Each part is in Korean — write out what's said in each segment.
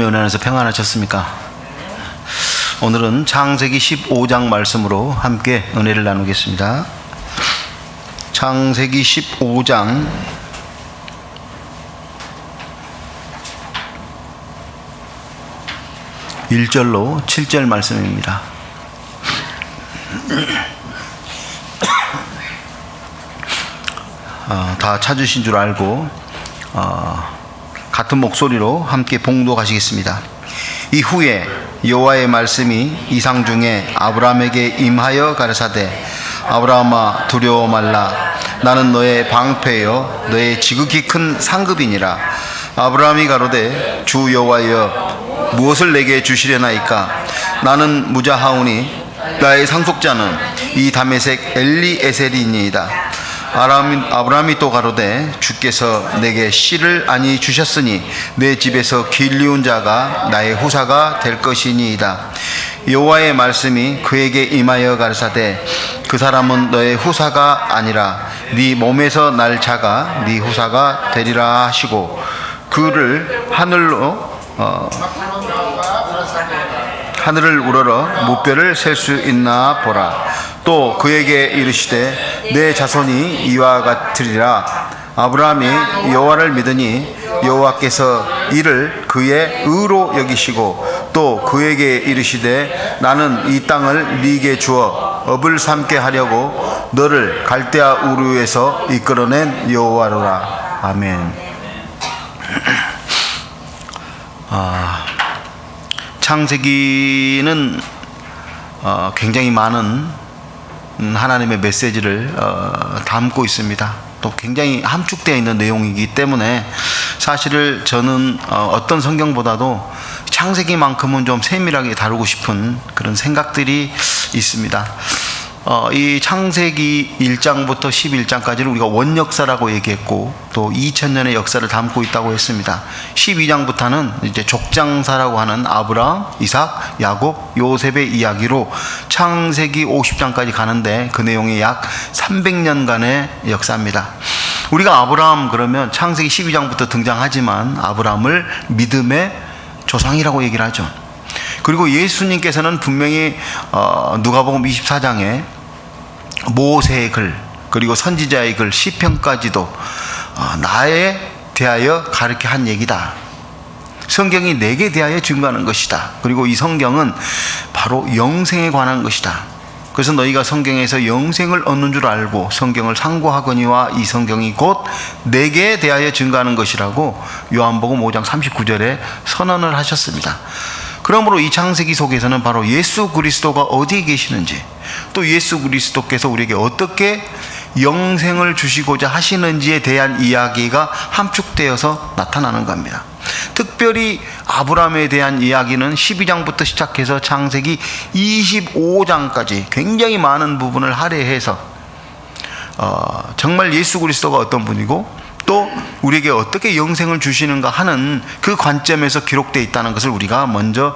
은혜 안에서 평안하셨습니까? 오늘은 창세기 15장 말씀으로 함께 은혜를 나누겠습니다. 창세기 15장 1절로 7절 말씀입니다. 다 찾으신 줄 알고 같은 목소리로 함께 봉독하시겠습니다. 이후에 여호와의 말씀이 이상 중에 아브라함에게 임하여 가라사대 아브라함아 두려워 말라 나는 너의 방패여 너의 지극히 큰 상급이니라. 아브라함이 가로되 주 여호와여 무엇을 내게 주시려나이까. 나는 무자하오니 나의 상속자는 이 다메섹 엘리에셀이니이다. 아브라함이 또 가로되 주께서 내게 씨를 아니 주셨으니 내 집에서 길리운 자가 나의 후사가 될 것이니이다. 여호와의 말씀이 그에게 임하여 가라사대 그 사람은 너의 후사가 아니라 네 몸에서 날 자가 네 후사가 되리라 하시고 그를 하늘을 우러러 무뼈를 셀 수 있나 보라. 또 그에게 이르시되 내 자손이 이와 같으리라. 아브라함이 여호와를 믿으니 여호와께서 이를 그의 의로 여기시고 또 그에게 이르시되 나는 이 땅을 네게 주어 업을 삼게 하려고 너를 갈대아 우르에서 이끌어낸 여호와로라. 아멘. 창세기는 굉장히 많은 하나님의 메시지를 담고 있습니다. 또 굉장히 함축되어 있는 내용이기 때문에 사실을 저는 어떤 성경보다도 창세기만큼은 좀 세밀하게 다루고 싶은 그런 생각들이 있습니다. 이 창세기 1장부터 11장까지를 우리가 원역사라고 얘기했고 또 2000년의 역사를 담고 있다고 했습니다. 12장부터는 이제 족장사라고 하는 아브라함, 이삭, 야곱, 요셉의 이야기로 창세기 50장까지 가는데 그 내용이 약 300년간의 역사입니다. 우리가 아브라함 그러면 창세기 12장부터 등장하지만 아브라함을 믿음의 조상이라고 얘기를 하죠. 그리고 예수님께서는 분명히 누가복음 24장에 모세의 글 그리고 선지자의 글 시편까지도 나에 대하여 가르쳐 한 얘기다. 성경이 내게 대하여 증거하는 것이다. 그리고 이 성경은 바로 영생에 관한 것이다. 그래서 너희가 성경에서 영생을 얻는 줄 알고 성경을 상고하거니와 이 성경이 곧 내게 대하여 증거하는 것이라고 요한복음 5장 39절에 선언을 하셨습니다. 그러므로 이 창세기 속에서는 바로 예수 그리스도가 어디에 계시는지 또 예수 그리스도께서 우리에게 어떻게 영생을 주시고자 하시는지에 대한 이야기가 함축되어서 나타나는 겁니다. 특별히 아브라함에 대한 이야기는 12장부터 시작해서 창세기 25장까지 굉장히 많은 부분을 할애해서 정말 예수 그리스도가 어떤 분이고 또 우리에게 어떻게 영생을 주시는가 하는 그 관점에서 기록되어 있다는 것을 우리가 먼저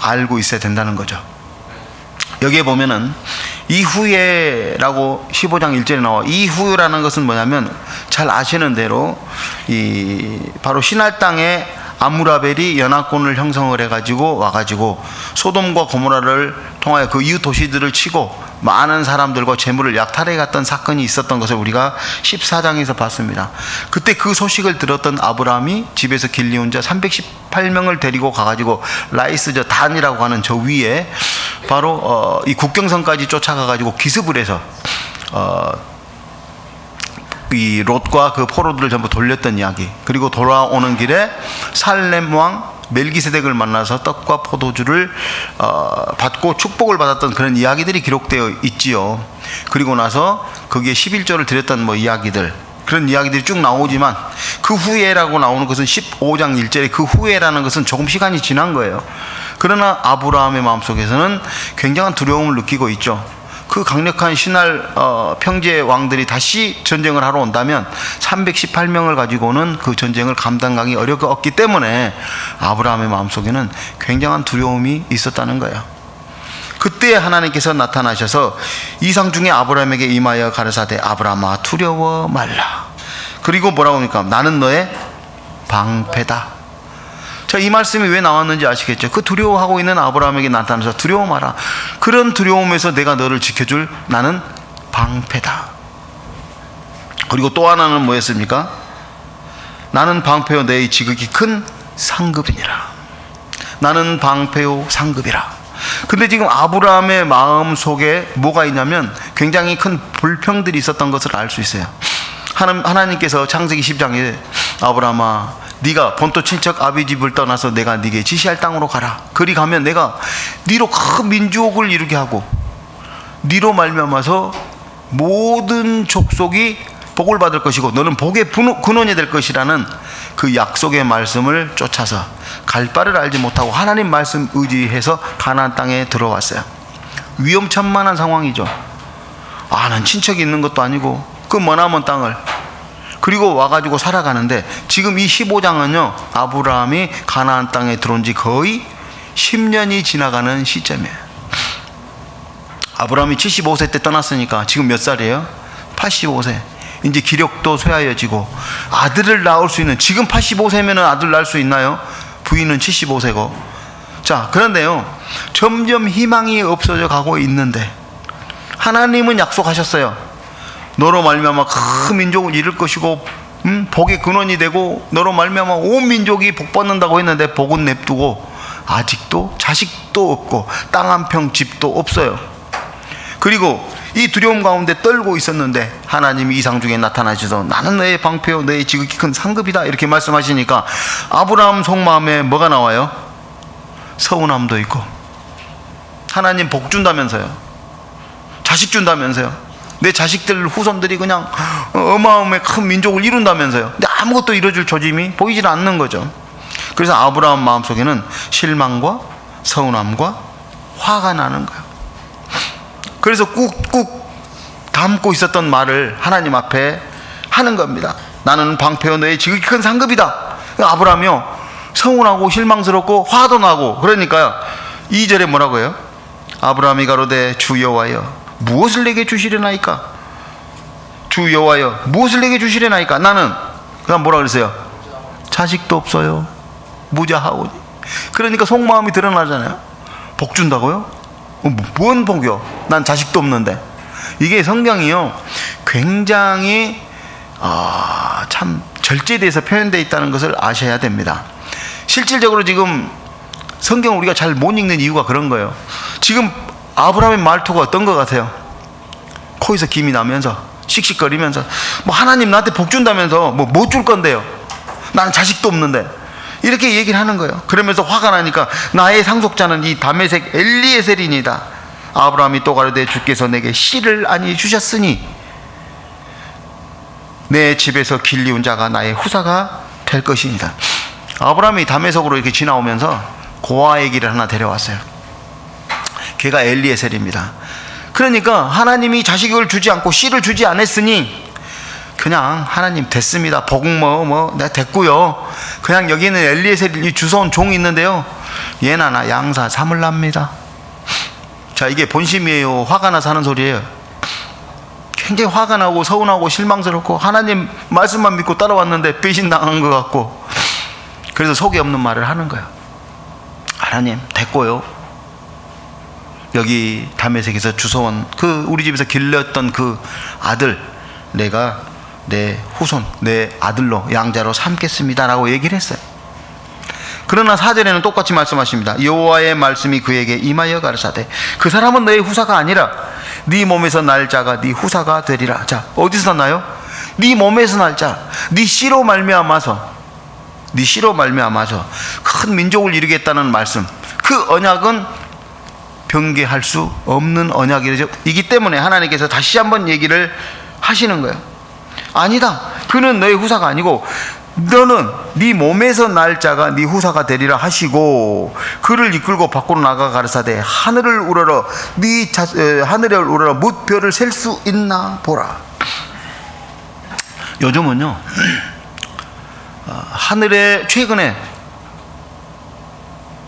알고 있어야 된다는 거죠. 여기에 보면은 이후에라고 15장 1절에 나와. 이후라는 것은 뭐냐면 잘 아시는 대로 바로 시날 땅에 아므라벨이 연합군을 형성을 해가지고 와가지고 소돔과 고모라를 통하여 그 이웃 도시들을 치고 많은 사람들과 재물을 약탈해갔던 사건이 있었던 것을 우리가 14장에서 봤습니다. 그때 그 소식을 들었던 아브라함이 집에서 길리운 자 318명을 데리고 가가지고 라이스 저 단이라고 하는 저 위에 바로 이 국경선까지 쫓아가가지고 기습을 해서 이 롯과 그 포로들을 전부 돌렸던 이야기. 그리고 돌아오는 길에 살렘 왕 멜기세덱을 만나서 떡과 포도주를 받고 축복을 받았던 그런 이야기들이 기록되어 있지요. 그리고 나서 거기에 11조를 드렸던 이야기들, 그런 이야기들이 쭉 나오지만 그 후에라고 나오는 것은 15장 1절에 그 후에라는 것은 조금 시간이 지난 거예요. 그러나 아브라함의 마음속에서는 굉장한 두려움을 느끼고 있죠. 그 강력한 신할 평지의 왕들이 다시 전쟁을 하러 온다면 318명을 가지고는 그 전쟁을 감당하기 어렵기 때문에 아브라함의 마음속에는 굉장한 두려움이 있었다는 거예요. 그때 하나님께서 나타나셔서 이상 중에 아브라함에게 임하여 가르사대 아브라함아 두려워 말라. 그리고 뭐라고 합니까? 나는 너의 방패다. 자, 이 말씀이 왜 나왔는지 아시겠죠? 그 두려워하고 있는 아브라함에게 나타나서 두려워 마라. 그런 두려움에서 내가 너를 지켜줄 나는 방패다. 그리고 또 하나는 뭐였습니까? 나는 방패요 내 지극히 큰 상급이니라. 나는 방패요 상급이라. 근데 지금 아브라함의 마음 속에 뭐가 있냐면 굉장히 큰 불평들이 있었던 것을 알 수 있어요. 하나님께서 창세기 10장에 아브라함아 네가 본토 친척 아비 집을 떠나서 내가 네게 지시할 땅으로 가라. 그리 가면 내가 네로 큰 민족을 이루게 하고 네로 말미암아서 모든 족속이 복을 받을 것이고 너는 복의 근원이 될 것이라는 그 약속의 말씀을 쫓아서 갈 바를 알지 못하고 하나님 말씀 의지해서 가나안 땅에 들어왔어요. 위험천만한 상황이죠. 난 친척이 있는 것도 아니고 그 머나먼 땅을 그리고 와가지고 살아가는데 지금 이 15장은요 아브라함이 가나안 땅에 들어온 지 거의 10년이 지나가는 시점이에요. 아브라함이 75세 때 떠났으니까 지금 몇 살이에요? 85세. 이제 기력도 쇠하여지고 아들을 낳을 수 있는, 지금 85세면 아들 낳을 수 있나요? 부인은 75세고. 자, 그런데요 점점 희망이 없어져 가고 있는데 하나님은 약속하셨어요. 너로 말미암아 큰 민족을 이룰 것이고 복의 근원이 되고 너로 말미암아 온 민족이 복 받는다고 했는데 복은 냅두고 아직도 자식도 없고 땅 한 평 집도 없어요. 그리고 이 두려움 가운데 떨고 있었는데 하나님이 이상 중에 나타나셔서 나는 너의 방패요 너의 지극히 큰 상급이다 이렇게 말씀하시니까 아브라함 속마음에 뭐가 나와요? 서운함도 있고, 하나님 복 준다면서요, 자식 준다면서요, 내 자식들 후손들이 그냥 어마어마한 큰 민족을 이룬다면서요. 근데 아무것도 이뤄줄 조짐이 보이질 않는 거죠. 그래서 아브라함 마음속에는 실망과 서운함과 화가 나는 거예요. 그래서 꾹꾹 담고 있었던 말을 하나님 앞에 하는 겁니다. 나는 방패요 너의 지극히 큰 상급이다. 아브라함이요 서운하고 실망스럽고 화도 나고. 그러니까요 2절에 뭐라고 해요? 아브라함이 가로되 주 여호와여 무엇을 내게 주시려나이까? 주 여호와여 무엇을 내게 주시려나이까? 나는 그다음 뭐라 그랬어요? 자식도 없어요. 무자하오니. 그러니까 속마음이 드러나잖아요. 복 준다고요? 뭔 복이요? 난 자식도 없는데. 이게 성경이요 굉장히 참 절제돼서 표현되어 있다는 것을 아셔야 됩니다. 실질적으로 지금 성경 우리가 잘 못 읽는 이유가 그런 거예요. 지금 아브라함의 말투가 어떤 것 같아요? 코에서 김이 나면서 씩씩거리면서 뭐 하나님 나한테 복 준다면서 뭐 못 줄 건데요, 나는 자식도 없는데, 이렇게 얘기를 하는 거예요. 그러면서 화가 나니까 나의 상속자는 이 다메섹 엘리에셀이니다. 아브라함이 또 가로되 주께서 내게 씨를 아니 주셨으니 내 집에서 길리운 자가 나의 후사가 될 것이니다. 아브라함이 다메섹으로 이렇게 지나오면서 고아 아기를 하나 데려왔어요. 걔가 엘리에셀입니다. 그러니까 하나님이 자식을 주지 않고 씨를 주지 않았으니 그냥 하나님 됐습니다. 복은 내가 됐고요. 그냥 여기는 엘리에셀이 주워온 종이 있는데요, 얘나 나 양사 삼을랍니다. 자, 이게 본심이에요? 화가 나서 하는 소리예요? 굉장히 화가 나고 서운하고 실망스럽고 하나님 말씀만 믿고 따라왔는데 배신당한 것 같고, 그래서 속이 없는 말을 하는 거예요. 하나님 됐고요. 여기 다메섹에서 주워온 그 우리 집에서 길렀던 그 아들 내가 내 후손 내 아들로 양자로 삼겠습니다 라고 얘기를 했어요. 그러나 4절에는 똑같이 말씀하십니다. 여호와의 말씀이 그에게 임하여 가르사대 그 사람은 너의 후사가 아니라 네 몸에서 날 자가 네 후사가 되리라. 자, 어디서 나요? 네 몸에서 날 자, 네 씨로 말미암아서 큰 민족을 이루겠다는 말씀, 그 언약은 변개할 수 없는 언약이기 때문에 하나님께서 다시 한번 얘기를 하시는 거예요. 아니다, 그는 너의 후사가 아니고 너는 네 몸에서 날 자가 네 후사가 되리라 하시고, 그를 이끌고 밖으로 나가 가르사대 하늘을 우러러 하늘을 우러러 뭇 별을 셀 수 있나 보라. 요즘은요 하늘에 최근에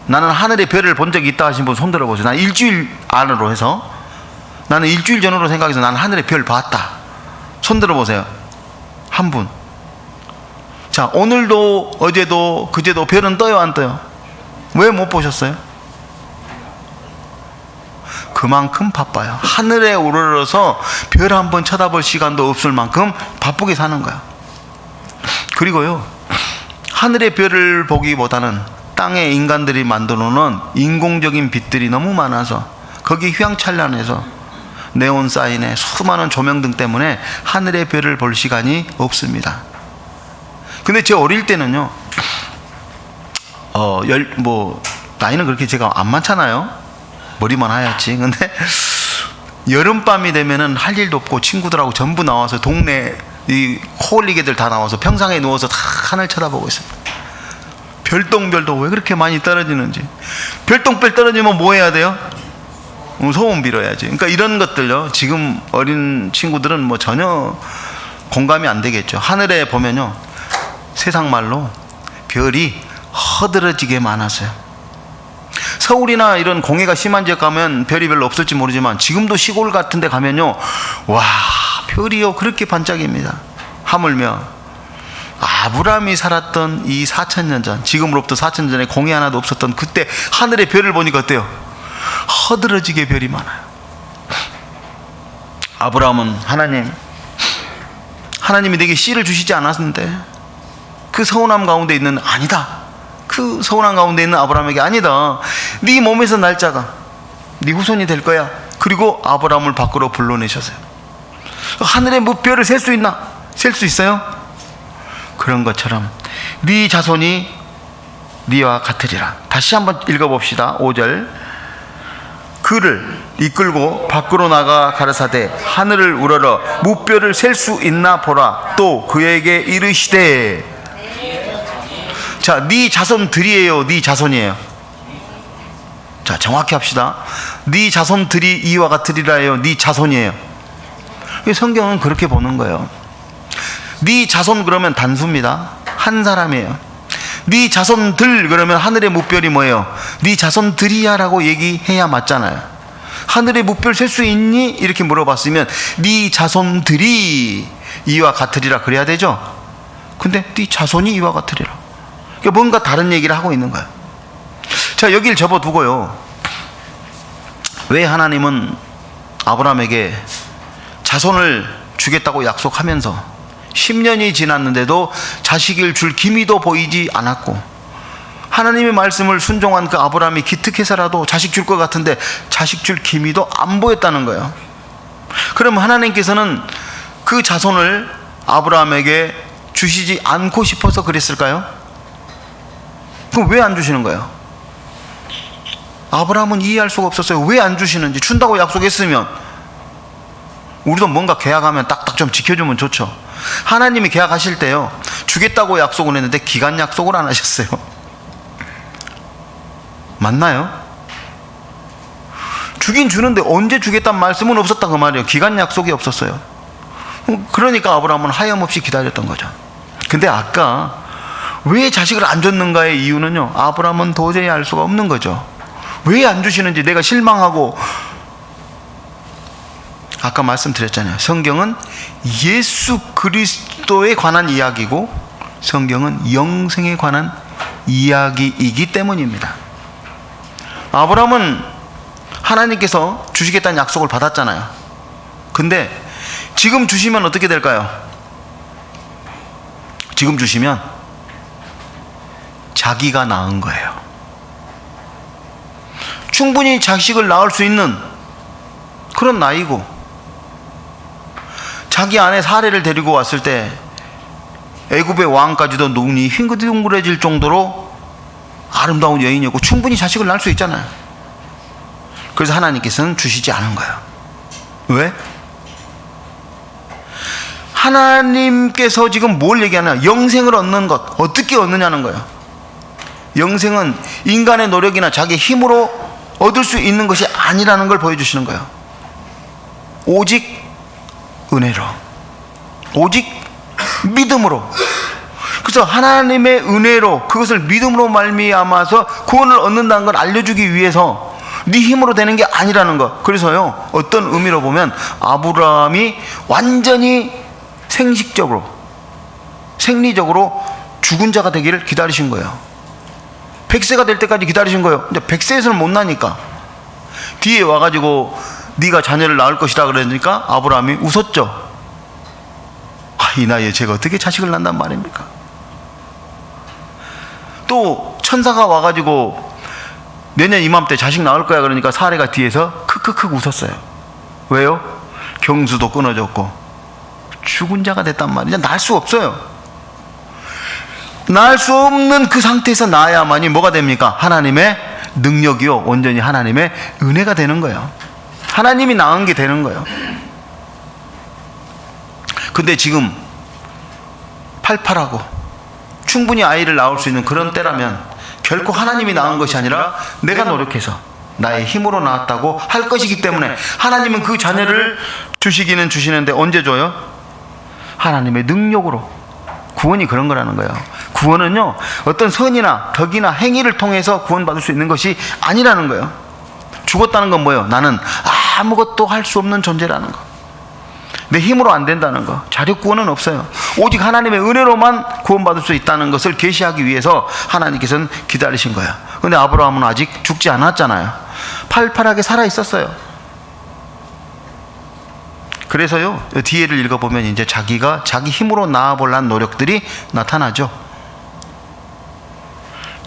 나는 하늘의 별을 본 적이 있다 하신 분 손 들어보세요. 난 일주일 안으로 해서, 나는 일주일 전으로 생각해서 나는 하늘의 별 봤다. 손 들어보세요. 한 분. 자, 오늘도 어제도 그제도 별은 떠요, 안 떠요? 왜 못 보셨어요? 그만큼 바빠요. 하늘에 오르러서 별 한 번 쳐다볼 시간도 없을 만큼 바쁘게 사는 거야. 그리고요, 하늘의 별을 보기보다는 땅에 인간들이 만들어 놓은 인공적인 빛들이 너무 많아서, 거기 휘황찬란해서 네온 사인에 수많은 조명등 때문에 하늘의 별을 볼 시간이 없습니다. 근데 제 어릴 때는요, 나이는 그렇게 제가 안 많잖아요. 머리만 하얗지. 근데 여름밤이 되면은 할 일도 없고 친구들하고 전부 나와서 동네 이 코올리개들 다 나와서 평상에 누워서 다 하늘 쳐다보고 있어요. 별똥별도 왜 그렇게 많이 떨어지는지. 별똥별 떨어지면 뭐 해야 돼요? 소원 빌어야지. 그러니까 이런 것들요, 지금 어린 친구들은 뭐 전혀 공감이 안 되겠죠. 하늘에 보면요, 세상 말로 별이 허드러지게 많았어요. 서울이나 이런 공해가 심한 지역 가면 별이 별로 없을지 모르지만 지금도 시골 같은 데 가면요, 와, 별이요 그렇게 반짝입니다. 하물며 아브라함이 살았던 이 4,000년 전, 지금으로부터 4,000년 전에 공해 하나도 없었던 그때 하늘의 별을 보니까 어때요? 허드러지게 별이 많아요. 아브라함은 하나님이 내게 씨를 주시지 않았는데, 그 서운함 가운데 있는, 아니다, 그 서운함 가운데 있는 아브라함에게, 아니다, 네 몸에서 날 자가 네 후손이 될 거야. 그리고 아브라함을 밖으로 불러내셨어요. 하늘의 뭐 별을 셀 수 있나? 셀 수 있어요? 그런 것처럼 네 자손이 네와 같으리라. 다시 한번 읽어봅시다. 5절. 그를 이끌고 밖으로 나가 가르사대 하늘을 우러러 무별을 셀 수 있나 보라. 또 그에게 이르시되, 자, 네 자손들이에요, 네 자손이에요? 자, 정확히 합시다. 네 자손들이 이와 같으리라예요, 네 자손이에요? 성경은 그렇게 보는 거예요. 네 자손 그러면 단수입니다. 한 사람이에요. 네 자손들 그러면 하늘의 무별이 뭐예요? 네 자손들이야 라고 얘기해야 맞잖아요. 하늘의 무별 셀 수 있니? 이렇게 물어봤으면 네 자손들이 이와 같으리라 그래야 되죠. 근데 네 자손이 이와 같으리라, 그러니까 뭔가 다른 얘기를 하고 있는 거예요. 자, 여기를 접어두고요, 왜 하나님은 아브라함에게 자손을 주겠다고 약속하면서 10년이 지났는데도 자식을 줄 기미도 보이지 않았고, 하나님의 말씀을 순종한 그 아브라함이 기특해서라도 자식 줄 것 같은데 자식 줄 기미도 안 보였다는 거예요. 그럼 하나님께서는 그 자손을 아브라함에게 주시지 않고 싶어서 그랬을까요? 그럼 왜 안 주시는 거예요? 아브라함은 이해할 수가 없었어요. 왜 안 주시는지. 준다고 약속했으면 우리도 뭔가 계약하면 딱딱 좀 지켜주면 좋죠. 하나님이 계약하실 때요, 주겠다고 약속을 했는데 기간 약속을 안 하셨어요. 맞나요? 주긴 주는데 언제 주겠다는 말씀은 없었다 그 말이에요. 기간 약속이 없었어요. 그러니까 아브라함은 하염없이 기다렸던 거죠. 근데 아까 왜 자식을 안 줬는가의 이유는요, 아브라함은 도저히 알 수가 없는 거죠. 왜 안 주시는지 내가 실망하고. 아까 말씀드렸잖아요. 성경은 예수 그리스도에 관한 이야기고 성경은 영생에 관한 이야기이기 때문입니다. 아브라함은 하나님께서 주시겠다는 약속을 받았잖아요. 근데 지금 주시면 어떻게 될까요? 지금 주시면 자기가 낳은 거예요. 충분히 자식을 낳을 수 있는 그런 나이고, 자기 아내 사례를 데리고 왔을 때 애굽의 왕까지도 눈이 휘둥그레질 정도로 아름다운 여인이었고 충분히 자식을 낳을 수 있잖아요. 그래서 하나님께서는 주시지 않은 거예요. 왜? 하나님께서 지금 뭘 얘기하냐? 영생을 얻는 것, 어떻게 얻느냐는 거예요. 영생은 인간의 노력이나 자기 힘으로 얻을 수 있는 것이 아니라는 걸 보여주시는 거예요. 오직 은혜로, 오직 믿음으로. 그래서 하나님의 은혜로, 그것을 믿음으로 말미암아서 구원을 얻는다는 걸 알려주기 위해서 네 힘으로 되는 게 아니라는 것. 그래서요, 어떤 의미로 보면 아브라함이 완전히 생식적으로, 생리적으로 죽은 자가 되기를 기다리신 거예요. 100세가 될 때까지 기다리신 거예요. 근데 100세에서는 못 나니까 뒤에 와가지고 네가 자녀를 낳을 것이다 그러니까 아브라함이 웃었죠. 이 나이에 제가 어떻게 자식을 낳는단 말입니까? 또 천사가 와가지고 내년 이맘때 자식 낳을 거야 그러니까 사례가 뒤에서 크크크 웃었어요. 왜요? 경수도 끊어졌고 죽은 자가 됐단 말이죠. 날 수 없어요. 날 수 없는 그 상태에서 나야만이 뭐가 됩니까? 하나님의 능력이요, 온전히 하나님의 은혜가 되는 거예요. 하나님이 낳은 게 되는 거예요. 근데 지금 팔팔하고 충분히 아이를 낳을 수 있는 그런 때라면 결코 하나님이 낳은 것이 아니라 내가 노력해서 나의 힘으로 낳았다고 할 것이기 때문에 하나님은 그 자녀를 주시기는 주시는데 언제 줘요? 하나님의 능력으로. 구원이 그런 거라는 거예요. 구원은요, 어떤 선이나 덕이나 행위를 통해서 구원받을 수 있는 것이 아니라는 거예요. 죽었다는 건 뭐예요? 나는 아무것도 할 수 없는 존재라는 거. 내 힘으로 안 된다는 거. 자력 구원은 없어요. 오직 하나님의 은혜로만 구원받을 수 있다는 것을 계시하기 위해서 하나님께서는 기다리신 거예요. 근데 아브라함은 아직 죽지 않았잖아요. 팔팔하게 살아 있었어요. 그래서요, 뒤에를 읽어보면 이제 자기가 자기 힘으로 나아보려는 노력들이 나타나죠.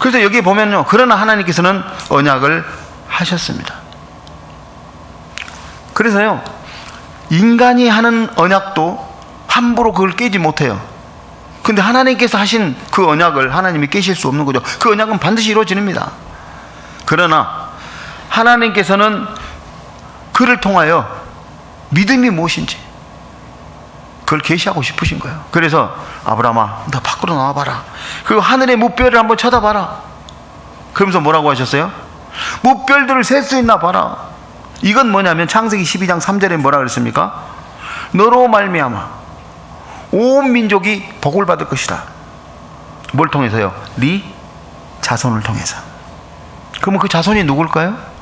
그래서 여기 보면요, 그러나 하나님께서는 언약을 하셨습니다. 그래서요, 인간이 하는 언약도 함부로 그걸 깨지 못해요. 근데 하나님께서 하신 그 언약을 하나님이 깨실 수 없는 거죠. 그 언약은 반드시 이루어집니다. 그러나 하나님께서는 그를 통하여 믿음이 무엇인지 그걸 계시하고 싶으신 거예요. 그래서 아브라함아, 너 밖으로 나와봐라. 그리고 하늘의 무별을 한번 쳐다봐라. 그러면서 뭐라고 하셨어요? 무별들을 셀 수 있나 봐라. 이건 뭐냐면 창세기 12장 3절에 뭐라 그랬습니까? 너로 말미암아 온 민족이 복을 받을 것이다. 뭘 통해서요? 네 자손을 통해서. 그러면 그 자손이 누굴까요?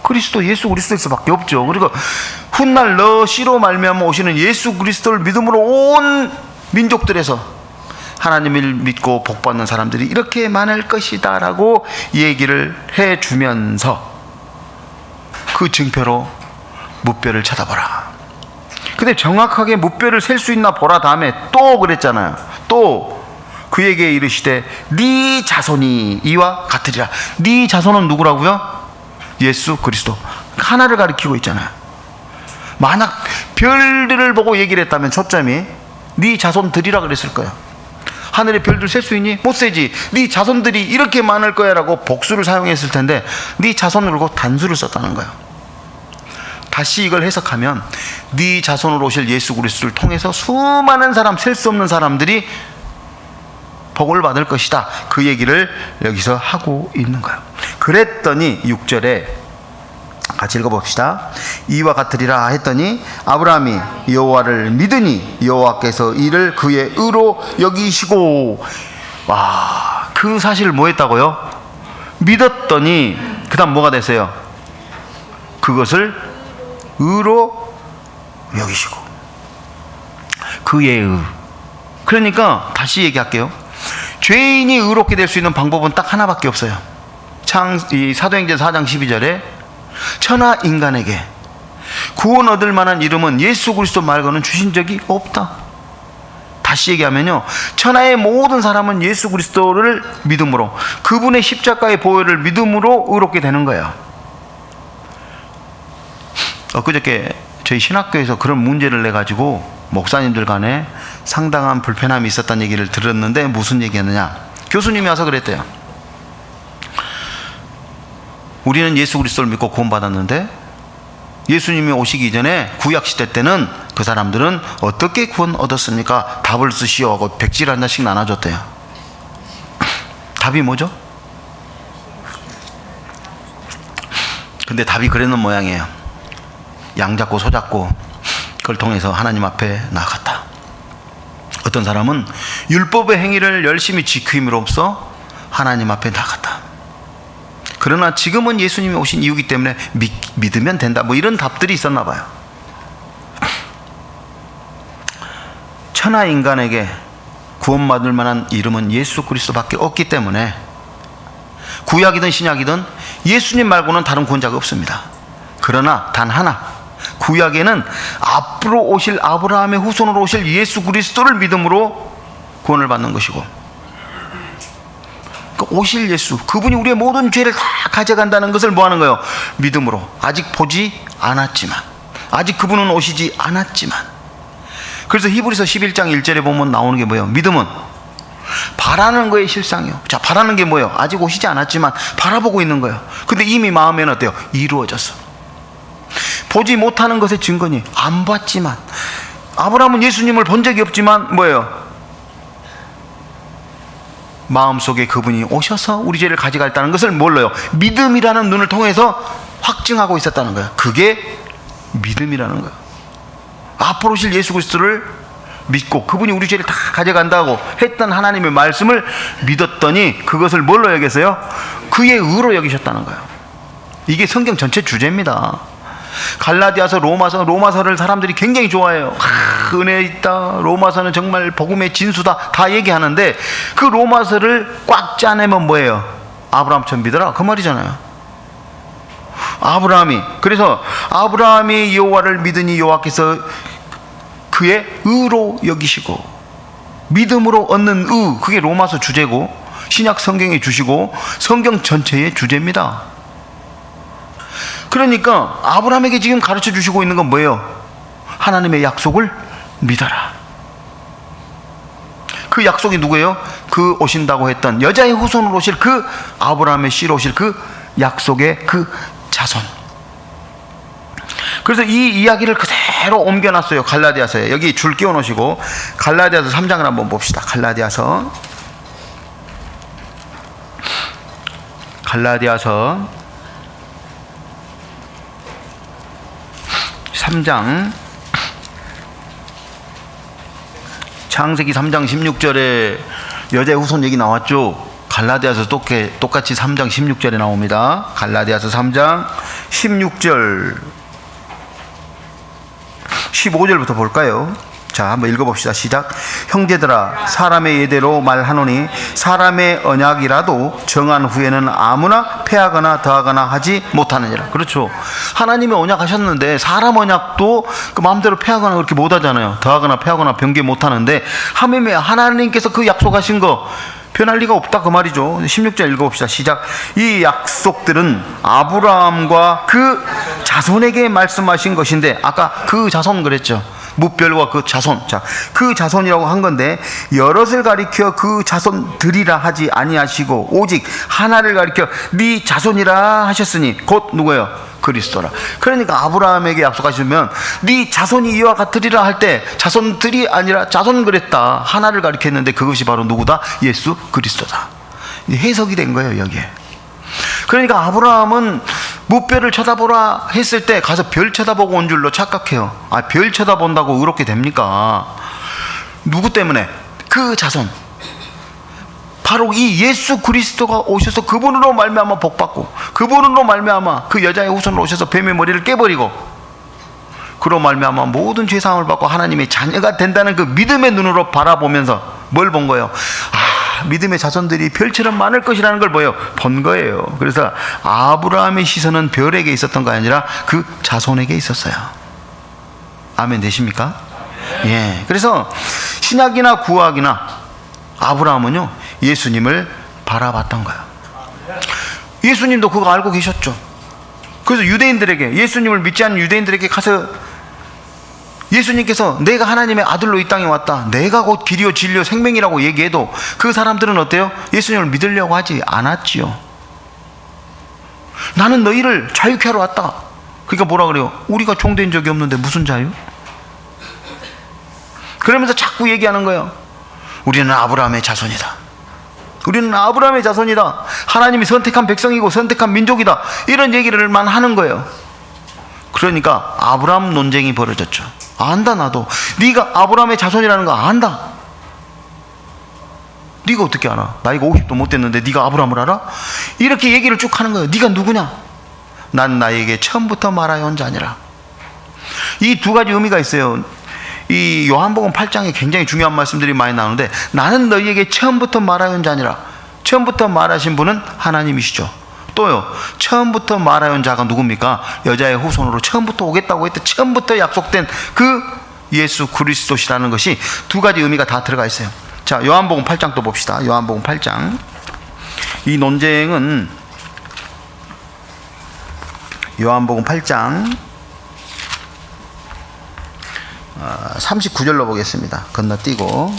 그리스도, 예수 그리스도일 수밖에 없죠. 그리고 훗날 너 씨로 말미암아 오시는 예수 그리스도를 믿음으로 온 민족들에서 하나님을 믿고 복받는 사람들이 이렇게 많을 것이다 라고 얘기를 해주면서 그 증표로 무뼈를 쳐다보라. 근데 정확하게 무뼈를 셀 수 있나 보라 다음에 또 그랬잖아요. 또 그에게 이르시되 네 자손이 이와 같으리라. 네 자손은 누구라고요? 예수 그리스도. 하나를 가리키고 있잖아요. 만약 별들을 보고 얘기를 했다면 초점이 네 자손들이라 그랬을 거예요. 하늘의 별들 셀 수 있니? 못 세지. 네 자손들이 이렇게 많을 거야 라고 복수를 사용했을 텐데 네 자손으로 단수를 썼다는 거예요. 다시 이걸 해석하면 네 자손으로 오실 예수 그리스도를 통해서 수많은 사람, 셀 수 없는 사람들이 복을 받을 것이다. 그 얘기를 여기서 하고 있는 거예요. 그랬더니 6절에 같이 읽어봅시다. 이와 같으리라 했더니 아브라함이 여호와를 믿으니 여호와께서 이를 그의 의로 여기시고. 와, 그 사실을 뭐 했다고요? 믿었더니 그 다음 뭐가 됐어요? 그것을 의로 여기시고. 그의 의. 그러니까 다시 얘기할게요. 죄인이 의롭게 될 수 있는 방법은 딱 하나밖에 없어요. 사도행전 4장 12절에 천하 인간에게 구원 얻을 만한 이름은 예수 그리스도 말고는 주신 적이 없다. 다시 얘기하면요, 천하의 모든 사람은 예수 그리스도를 믿음으로, 그분의 십자가의 보혈을 믿음으로 의롭게 되는 거예요. 엊그저께 저희 신학교에서 그런 문제를 내가지고 목사님들 간에 상당한 불편함이 있었다는 얘기를 들었는데 무슨 얘기였느냐? 교수님이 와서 그랬대요. 우리는 예수 그리스도를 믿고 구원받았는데 예수님이 오시기 전에 구약시대 때는 그 사람들은 어떻게 구원 얻었습니까? 답을 쓰시오 하고 백지를 한 장씩 나눠줬대요. 답이 뭐죠? 근데 답이 그랬는 모양이에요. 양 잡고 소 잡고 그걸 통해서 하나님 앞에 나아갔다. 어떤 사람은 율법의 행위를 열심히 지킴으로써 하나님 앞에 나아갔다. 그러나 지금은 예수님이 오신 이유이기 때문에 믿으면 된다. 뭐 이런 답들이 있었나 봐요. 천하 인간에게 구원받을 만한 이름은 예수 그리스도밖에 없기 때문에 구약이든 신약이든 예수님 말고는 다른 구원자가 없습니다. 그러나 단 하나, 구약에는 앞으로 오실 아브라함의 후손으로 오실 예수 그리스도를 믿음으로 구원을 받는 것이고, 오실 예수, 그분이 우리의 모든 죄를 다 가져간다는 것을 뭐 하는 거예요? 믿음으로. 아직 보지 않았지만, 아직 그분은 오시지 않았지만. 그래서 히브리서 11장 1절에 보면 나오는 게 뭐예요? 믿음은 바라는 거의 실상이요. 자, 바라는 게 뭐예요? 아직 오시지 않았지만 바라보고 있는 거예요. 근데 이미 마음에는 어때요? 이루어졌어. 보지 못하는 것의 증거니, 안 봤지만, 아브라함은 예수님을 본 적이 없지만 뭐예요? 마음속에 그분이 오셔서 우리 죄를 가져갔다는 것을 몰라요. 믿음이라는 눈을 통해서 확증하고 있었다는 거예요. 그게 믿음이라는 거예요. 앞으로 오실 예수 그리스도를 믿고 그분이 우리 죄를 다 가져간다고 했던 하나님의 말씀을 믿었더니 그것을 뭘로 여겼어요? 그의 의로 여기셨다는 거예요. 이게 성경 전체 주제입니다. 갈라디아서, 로마서를 사람들이 굉장히 좋아해요. 은혜 있다, 로마서는 정말 복음의 진수다, 다 얘기하는데 그 로마서를 꽉 짜내면 뭐예요? 아브라함처럼 믿어라, 그 말이잖아요. 그래서 아브라함이 여호와를 믿으니 여호와께서 그의 의로 여기시고, 믿음으로 얻는 의, 그게 로마서 주제고 신약 성경에 주시고 성경 전체의 주제입니다. 그러니까 아브라함에게 지금 가르쳐 주시고 있는 건 뭐예요? 하나님의 약속을 믿어라. 그 약속이 누구예요? 그 오신다고 했던 여자의 후손으로 오실 그 아브라함의 씨로 오실 그 약속의 그 자손. 그래서 이 이야기를 그대로 옮겨놨어요. 갈라디아서에. 여기 줄 끼워 놓으시고 갈라디아서 3장을 한번 봅시다. 갈라디아서 3장, 창세기 3장 16절에 여자의 후손 얘기 나왔죠. 갈라디아서 똑같이 3장 16절에 나옵니다. 갈라디아서 3장 16절 15절부터 볼까요? 자, 한번 읽어봅시다. 시작. 형제들아, 사람의 예대로 말하노니 사람의 언약이라도 정한 후에는 아무나 패하거나 더하거나 하지 못하느니라. 그렇죠. 하나님의 언약하셨는데 사람 언약도 그 마음대로 패하거나 그렇게 못하잖아요. 더하거나 패하거나 변개 못하는데 하나님께서 그 약속하신 거 변할 리가 없다, 그 말이죠. 16절 읽어봅시다. 시작. 이 약속들은 아브라함과 그 자손에게 말씀하신 것인데, 아까 그 자손 그랬죠. 무별과 그 자손. 자, 그 자손이라고 한 건데 여럿을 가리켜 그 자손들이라 하지 아니하시고 오직 하나를 가리켜 네 자손이라 하셨으니 곧 누구예요? 그리스도라. 그러니까 아브라함에게 약속하시면 네 자손이 이와 같으리라 할 때 자손들이 아니라 자손 그랬다. 하나를 가리켰는데 그것이 바로 누구다? 예수 그리스도다. 해석이 된 거예요, 여기에. 그러니까 아브라함은 무별을 쳐다보라 했을 때 가서 별 쳐다보고 온 줄로 착각해요. 아, 별 쳐다본다고 의롭게 됩니까? 누구 때문에? 그 자손. 바로 이 예수 그리스도가 오셔서 그분으로 말미암아 복받고, 그분으로 말미암아 그 여자의 후손으로 오셔서 뱀의 머리를 깨버리고, 그로 말미암아 모든 죄사함을 받고 하나님의 자녀가 된다는 그 믿음의 눈으로 바라보면서 뭘 본 거예요? 믿음의 자손들이 별처럼 많을 것이라는 걸 본 거예요. 그래서 아브라함의 시선은 별에게 있었던 거 아니라 그 자손에게 있었어요. 아멘 되십니까? 예. 그래서 신약이나 구약이나 아브라함은요 예수님을 바라봤던 거예요. 예수님도 그거 알고 계셨죠. 그래서 유대인들에게, 예수님을 믿지 않는 유대인들에게 가서 예수님께서 내가 하나님의 아들로 이 땅에 왔다, 내가 곧 길이요 진리요 생명이라고 얘기해도 그 사람들은 어때요? 예수님을 믿으려고 하지 않았지요. 나는 너희를 자유케 하러 왔다. 그러니까 뭐라 그래요? 우리가 종된 적이 없는데 무슨 자유? 그러면서 자꾸 얘기하는 거예요. 우리는 아브라함의 자손이다. 우리는 아브라함의 자손이다. 하나님이 선택한 백성이고 선택한 민족이다. 이런 얘기를만 하는 거예요. 그러니까 아브라함 논쟁이 벌어졌죠. 안다, 나도. 네가 아브라함의 자손이라는 거 안다. 네가 어떻게 알아? 나이가 50도 못 됐는데 네가 아브라함을 알아? 이렇게 얘기를 쭉 하는 거예요. 네가 누구냐? 난 나에게 처음부터 말하여 온 자니라. 이 두 가지 의미가 있어요. 이 요한복음 8장에 굉장히 중요한 말씀들이 많이 나오는데, 나는 너희에게 처음부터 말하였는 자니라. 처음부터 말하신 분은 하나님이시죠. 또요, 처음부터 말하였는 자가 누굽니까? 여자의 후손으로 처음부터 오겠다고 했던, 처음부터 약속된 그 예수 그리스도시라는 것이 두 가지 의미가 다 들어가 있어요. 자, 요한복음 8장 또 봅시다. 요한복음 8장. 이 논쟁은 요한복음 8장 39절로 보겠습니다. 건너뛰고.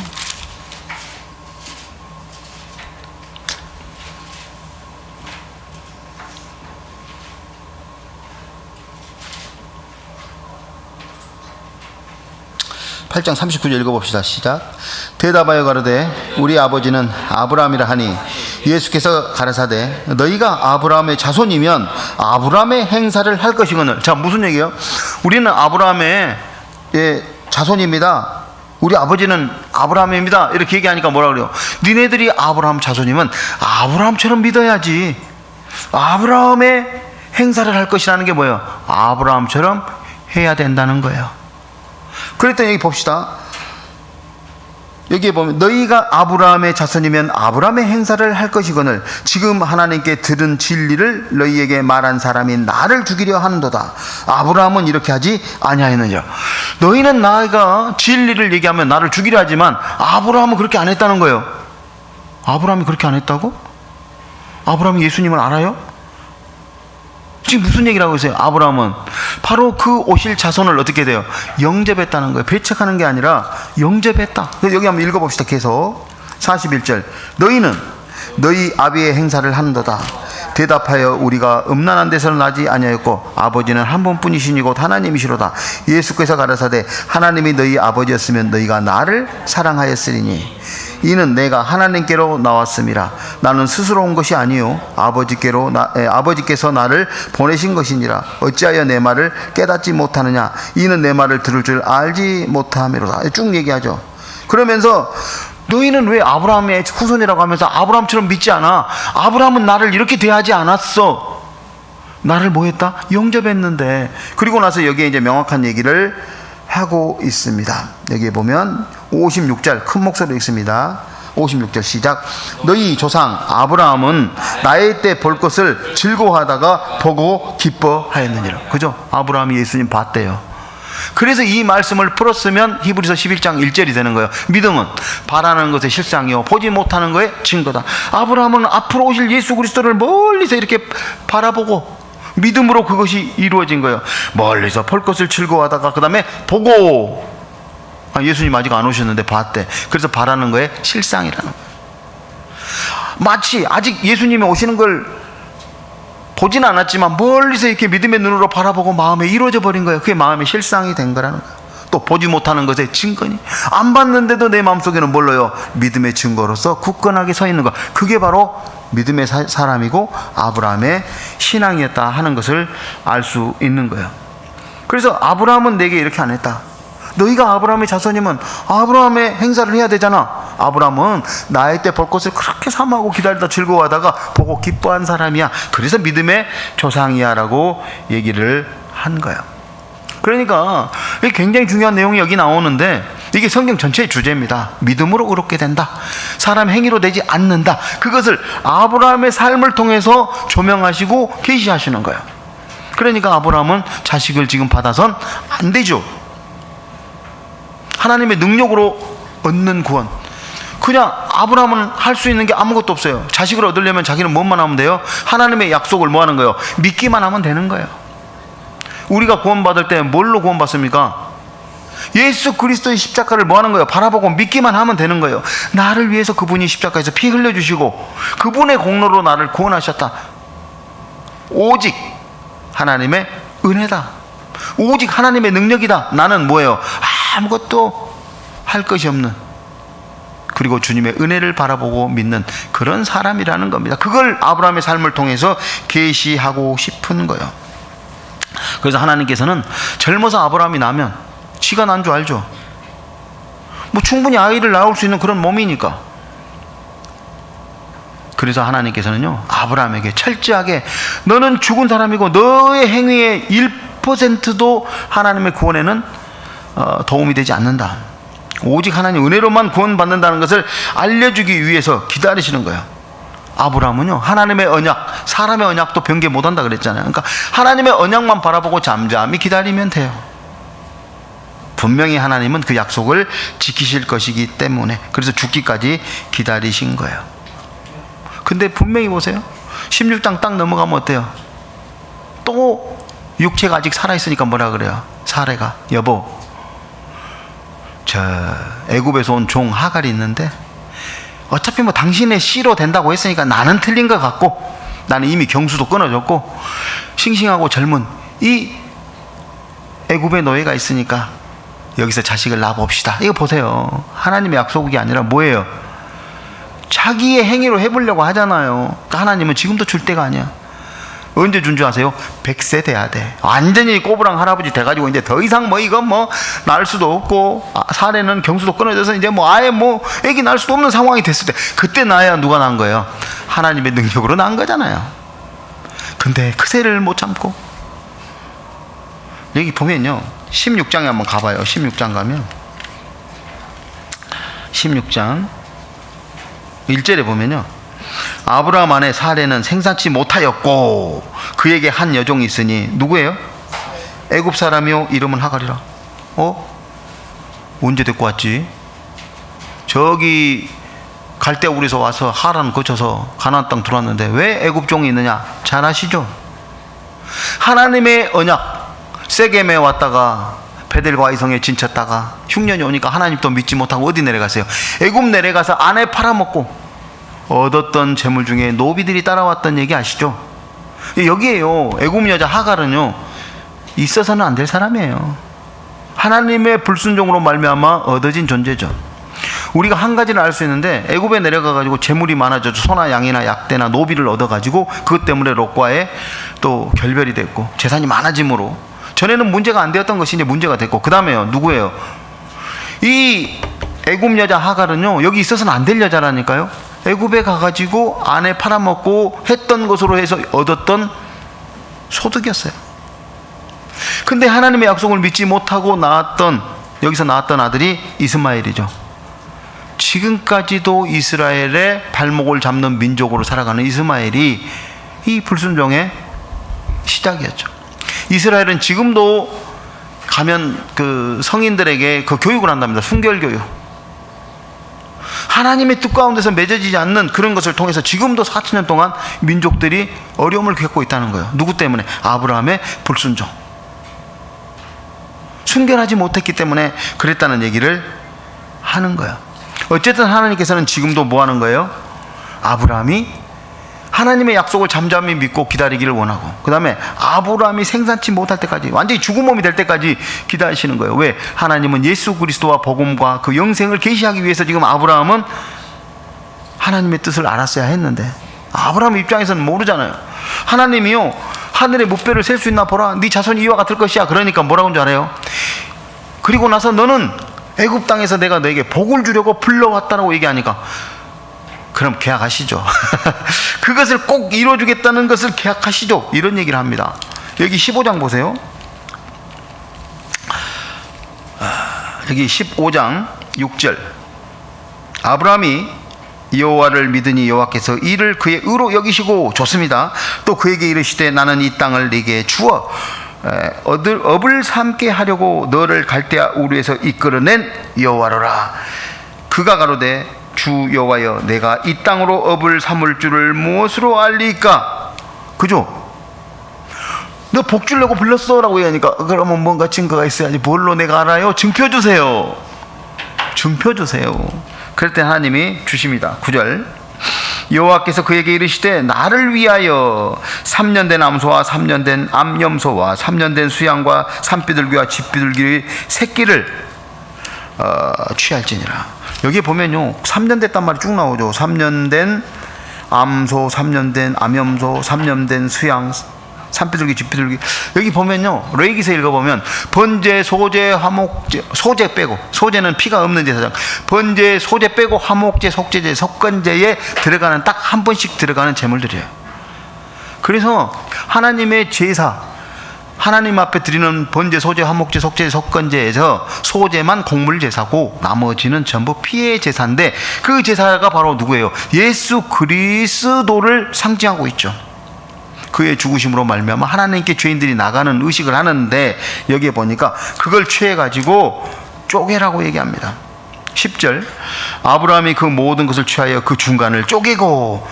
팔장 39절 읽어봅시다. 시작. 대답하여 가로되 우리 아버지는 아브라함이라 하니 예수께서 가라사대 너희가 아브라함의 자손이면 아브라함의 행사를 할 것이거늘. 자, 무슨 얘기예요? 우리는 아브라함의 자손입니다. 우리 아버지는 아브라함입니다. 이렇게 얘기하니까 뭐라 그래요? 니네들이 아브라함 자손이면 아브라함처럼 믿어야지. 아브라함의 행사를 할 것이라는 게 뭐예요? 아브라함처럼 해야 된다는 거예요. 그랬더니 여기 봅시다. 여기에 보면 너희가 아브라함의 자손이면 아브라함의 행사를 할 것이거늘 지금 하나님께 들은 진리를 너희에게 말한 사람이 나를 죽이려 하는도다. 아브라함은 이렇게 하지 아니하였느냐. 너희는 나가 진리를 얘기하면 나를 죽이려 하지만 아브라함은 그렇게 안 했다는 거예요. 아브라함이 그렇게 안 했다고? 아브라함이 예수님을 알아요? 지금 무슨 얘기를 하고 있어요? 아브라함은 바로 그 오실 자손을 어떻게 돼요? 영접했다는 거예요. 배척하는 게 아니라 영접했다. 그래서 여기 한번 읽어봅시다. 계속 41절. 너희는 너희 아비의 행사를 한도다. 대답하여 우리가 음란한 데서는 나지 아니하였고 아버지는 한 분뿐이시니 곧 하나님이시로다. 예수께서 가라사대 하나님이 너희 아버지였으면 너희가 나를 사랑하였으리니 이는 내가 하나님께로 나왔음이라. 나는 스스로 온 것이 아니요 아버지께서 나를 보내신 것이니라. 어찌하여 내 말을 깨닫지 못하느냐. 이는 내 말을 들을 줄 알지 못함이로다. 쭉 얘기하죠. 그러면서 너희는 왜 아브라함의 후손이라고 하면서 아브라함처럼 믿지 않아? 아브라함은 나를 이렇게 대하지 않았어. 나를 뭐 했다? 영접했는데. 그리고 나서 여기에 이제 명확한 얘기를 하고 있습니다. 여기에 보면 56절 큰 목소리로 읽습니다. 56절 시작. 너희 조상 아브라함은 나의 때 볼 것을 즐거워하다가 보고 기뻐하였느니라. 그죠? 아브라함이 예수님 봤대요. 그래서 이 말씀을 풀었으면 히브리서 11장 1절이 되는 거예요. 믿음은 바라는 것의 실상이요 보지 못하는 것의 증거다. 아브라함은 앞으로 오실 예수 그리스도를 멀리서 이렇게 바라보고 믿음으로 그것이 이루어진 거예요. 멀리서 볼 것을 즐거워하다가 그 다음에 보고, 예수님 아직 안 오셨는데 봤대. 그래서 바라는 거에 실상이라는 거예요. 마치 아직 예수님이 오시는 걸 보진 않았지만 멀리서 이렇게 믿음의 눈으로 바라보고 마음에 이루어져 버린 거예요. 그게 마음의 실상이 된 거라는 거예요. 또 보지 못하는 것의 증거니, 안 봤는데도 내 마음속에는 뭘로요? 믿음의 증거로서 굳건하게 서 있는 것. 그게 바로 믿음의 사람이고 아브라함의 신앙이었다 하는 것을 알 수 있는 거예요. 그래서 아브라함은 내게 이렇게 안 했다. 너희가 아브라함의 자손이면 아브라함의 행사를 해야 되잖아. 아브라함은 나의 때 볼 것을 그렇게 사모하고 기다리다 즐거워하다가 보고 기뻐한 사람이야. 그래서 믿음의 조상이야 라고 얘기를 한 거예요. 그러니까 굉장히 중요한 내용이 여기 나오는데 이게 성경 전체의 주제입니다. 믿음으로 의롭게 된다. 사람 행위로 되지 않는다. 그것을 아브라함의 삶을 통해서 조명하시고 계시하시는 거예요. 그러니까 아브라함은 자식을 지금 받아선 안 되죠. 하나님의 능력으로 얻는 구원. 그냥 아브라함은 할 수 있는 게 아무것도 없어요. 자식을 얻으려면 자기는 뭐만 하면 돼요? 하나님의 약속을 뭐 하는 거예요? 믿기만 하면 되는 거예요. 우리가 구원받을 때 뭘로 구원받습니까? 예수 그리스도의 십자가를 뭐 하는 거예요? 바라보고 믿기만 하면 되는 거예요. 나를 위해서 그분이 십자가에서 피 흘려주시고 그분의 공로로 나를 구원하셨다. 오직 하나님의 은혜다. 오직 하나님의 능력이다. 나는 뭐예요? 아무것도 할 것이 없는, 그리고 주님의 은혜를 바라보고 믿는 그런 사람이라는 겁니다. 그걸 아브라함의 삶을 통해서 계시하고 싶은 거예요. 그래서 하나님께서는 젊어서 아브라함이 나면, 지가 난 줄 알죠. 뭐 충분히 아이를 낳을 수 있는 그런 몸이니까. 그래서 하나님께서는요, 아브라함에게 철저하게 너는 죽은 사람이고 너의 행위의 1%도 하나님의 구원에는 도움이 되지 않는다. 오직 하나님 은혜로만 구원받는다는 것을 알려주기 위해서 기다리시는 거예요. 아브라함은요, 하나님의 언약, 사람의 언약도 변개 못한다 그랬잖아요. 그러니까 하나님의 언약만 바라보고 잠잠히 기다리면 돼요. 분명히 하나님은 그 약속을 지키실 것이기 때문에, 그래서 죽기까지 기다리신 거예요. 근데 분명히 보세요. 16장 딱 넘어가면 어때요? 또 육체가 아직 살아있으니까 뭐라 그래요? 사례가, 여보, 저 애굽에서 온 종 하갈이 있는데 어차피 뭐 당신의 씨로 된다고 했으니까 나는 틀린 것 같고, 나는 이미 경수도 끊어졌고 싱싱하고 젊은 이 애굽의 노예가 있으니까 여기서 자식을 낳아봅시다. 이거 보세요. 하나님의 약속이 아니라 뭐예요? 자기의 행위로 해보려고 하잖아요. 그러니까 하나님은 지금도 줄 때가 아니야. 언제 준 줄 아세요? 100세 돼야 돼. 완전히 꼬부랑 할아버지 돼가지고 이제 더 이상 뭐 이건 뭐 낳을 수도 없고, 사례는 경수도 끊어져서 이제 뭐 아예 뭐 애기 낳을 수도 없는 상황이 됐을 때, 그때 낳아야 누가 낳은 거예요? 하나님의 능력으로 낳은 거잖아요. 근데 그 세를 못 참고, 여기 보면요, 16장에 한번 가봐요. 16장 가면 16장 1절에 보면요, 아브라함 안에 사례는 생산치 못하였고 그에게 한 여종이 있으니 누구예요? 애굽 사람이요 이름은 하갈이라. 언제 데리고 왔지? 저기 갈대 우리서 와서 하란 거쳐서 가나안 땅 들어왔는데 왜 애굽 종이 있느냐? 잘 아시죠? 하나님의 언약 세겜에 왔다가 베델과 아이성에 진쳤다가 흉년이 오니까 하나님 또 믿지 못하고 어디 내려가세요? 애굽 내려가서 아내 팔아먹고 얻었던 재물 중에 노비들이 따라왔던 얘기 아시죠? 여기에요. 애굽 여자 하갈은요, 있어서는 안 될 사람이에요. 하나님의 불순종으로 말미암아 얻어진 존재죠. 우리가 한 가지를 알 수 있는데, 애굽에 내려가가지고 재물이 많아져서 소나 양이나 약대나 노비를 얻어가지고 그것 때문에 롯과의 또 결별이 됐고 재산이 많아짐으로, 전에는 문제가 안 되었던 것이 이제 문제가 됐고, 그 다음에요, 누구예요? 이 애굽 여자 하갈은요, 여기 있어서는 안 될 여자라니까요. 애굽에 가가지고 아내 팔아먹고 했던 것으로 해서 얻었던 소득이었어요. 근데 하나님의 약속을 믿지 못하고 여기서 낳았던 아들이 이스마엘이죠. 지금까지도 이스라엘의 발목을 잡는 민족으로 살아가는 이스마엘이 이 불순종의 시작이었죠. 이스라엘은 지금도 가면 그 성인들에게 그 교육을 한답니다. 순결교육. 하나님의 뜻 가운데서 맺어지지 않는 그런 것을 통해서 지금도 4,000년 동안 민족들이 어려움을 겪고 있다는 거예요. 누구 때문에? 아브라함의 불순종. 순결하지 못했기 때문에 그랬다는 얘기를 하는 거예요. 어쨌든 하나님께서는 지금도 뭐 하는 거예요? 아브라함이 하나님의 약속을 잠잠히 믿고 기다리기를 원하고, 그 다음에 아브라함이 생산치 못할 때까지, 완전히 죽은 몸이 될 때까지 기다리시는 거예요. 왜? 하나님은 예수 그리스도와 복음과 그 영생을 계시하기 위해서 지금 아브라함은 하나님의 뜻을 알았어야 했는데, 아브라함 입장에서는 모르잖아요. 하나님이요, 하늘의 무뼈를 셀 수 있나 보라. 네 자손이 이와 같을 것이야. 그러니까 뭐라고 하는 줄 알아요? 그리고 나서 너는 애굽 땅에서 내가 너에게 복을 주려고 불러왔다라고 얘기하니까, 그럼 계약하시죠. 그것을 꼭 이루어주겠다는 것을 계약하시죠. 이런 얘기를 합니다. 여기 15장 보세요. 여기 15장 6절. 아브라함이 여호와를 믿으니 여호와께서 이를 그의 의로 여기시고 줬습니다. 또 그에게 이르시되 나는 이 땅을 네게 주어 업을 삼게 하려고 너를 갈대아 우르에서 이끌어낸 여호와로라. 그가 가로되 주 여호와여, 내가 이 땅으로 업을 삼을 줄을 무엇으로 알리까? 그죠? 너 복 주려고 불렀어 라고 얘기하니까, 그러면 뭔가 증거가 있어야지. 뭘로 내가 알아요? 증표 주세요. 증표 주세요. 그럴 때 하나님이 주십니다. 9절. 여호와께서 그에게 이르시되 나를 위하여 3년 된 암소와 3년 된 암염소와 3년 된 수양과 산비둘기와 집비둘기의 새끼를 취할지니라. 여기 보면요, 3년 됐단 말이 쭉 나오죠. 3년 된 암소, 3년 된 암염소, 3년 된 수양, 산비둘기, 집비둘기. 여기 보면요, 레위기서 읽어보면 번제, 소제, 화목제, 소제 빼고, 소제는 피가 없는 제사장, 번제, 소제 빼고 화목제, 속제제, 속건제에 들어가는 딱 한 번씩 들어가는 제물들이에요. 그래서 하나님의 제사, 하나님 앞에 드리는 번제, 소제, 화목제, 속죄, 속건제에서 소제만 곡물 제사고 나머지는 전부 피의 제사인데, 그 제사가 바로 누구예요? 예수 그리스도를 상징하고 있죠. 그의 죽으심으로 말미암아 하나님께 죄인들이 나가는 의식을 하는데, 여기에 보니까 그걸 취해가지고 쪼개라고 얘기합니다. 10절, 아브라함이 그 모든 것을 취하여 그 중간을 쪼개고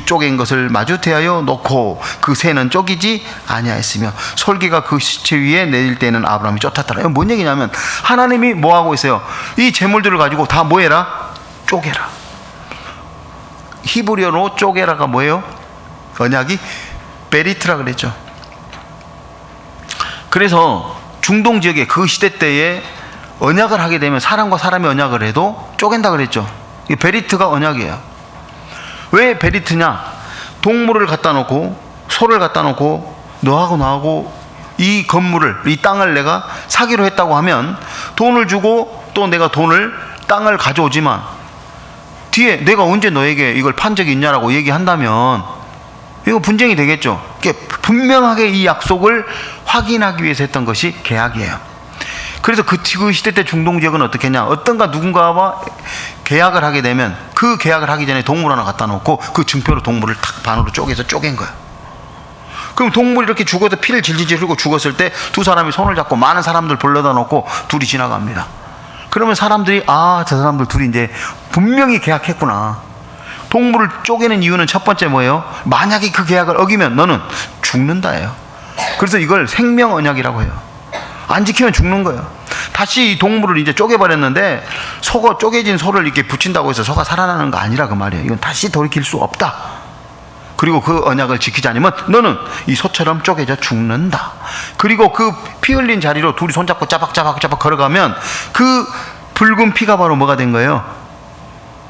쪼갠 것을 마주 대하여 놓고 그 새는 쪼개지 아니하였으며 솔개가 그 시체 위에 내릴 때는 아브라함이 쫓았더라. 이건 뭔 얘기냐면, 하나님이 뭐 하고 있어요? 이 재물들을 가지고 다 뭐 해라? 쪼개라. 히브리어로 쪼개라가 뭐예요? 언약이 베리트라 그랬죠. 그래서 중동 지역에 그 시대 때에 언약을 하게 되면, 사람과 사람이 언약을 해도 쪼갠다 그랬죠. 이 베리트가 언약이에요. 왜 베리트냐? 동물을 갖다 놓고, 소를 갖다 놓고, 너하고 나하고 이 건물을, 이 땅을 내가 사기로 했다고 하면 돈을 주고 또 내가 땅을 가져오지만 뒤에 내가 언제 너에게 이걸 판 적이 있냐라고 얘기한다면 이거 분쟁이 되겠죠. 분명하게 이 약속을 확인하기 위해서 했던 것이 계약이에요. 그래서 그 시대 때 중동 지역은 어떻게 했냐? 어떤가 누군가와 계약을 하게 되면 그 계약을 하기 전에 동물 하나 갖다 놓고 그 증표로 동물을 탁 반으로 쪼개서 쪼갠 거예요. 그럼 동물이 이렇게 죽어서 피를 질질 흘리고 죽었을 때 두 사람이 손을 잡고 많은 사람들 불러다 놓고 둘이 지나갑니다. 그러면 사람들이, 아, 저 사람들 둘이 이제 분명히 계약했구나. 동물을 쪼개는 이유는 첫 번째 뭐예요? 만약에 그 계약을 어기면 너는 죽는다예요. 그래서 이걸 생명 언약이라고 해요. 안 지키면 죽는 거예요. 다시 이 동물을 이제 쪼개버렸는데, 쪼개진 소를 이렇게 붙인다고 해서 소가 살아나는 거 아니라 그 말이에요. 이건 다시 돌이킬 수 없다. 그리고 그 언약을 지키지 않으면 너는 이 소처럼 쪼개져 죽는다. 그리고 그 피 흘린 자리로 둘이 손잡고 짜박짜박 걸어가면 그 붉은 피가 바로 뭐가 된 거예요?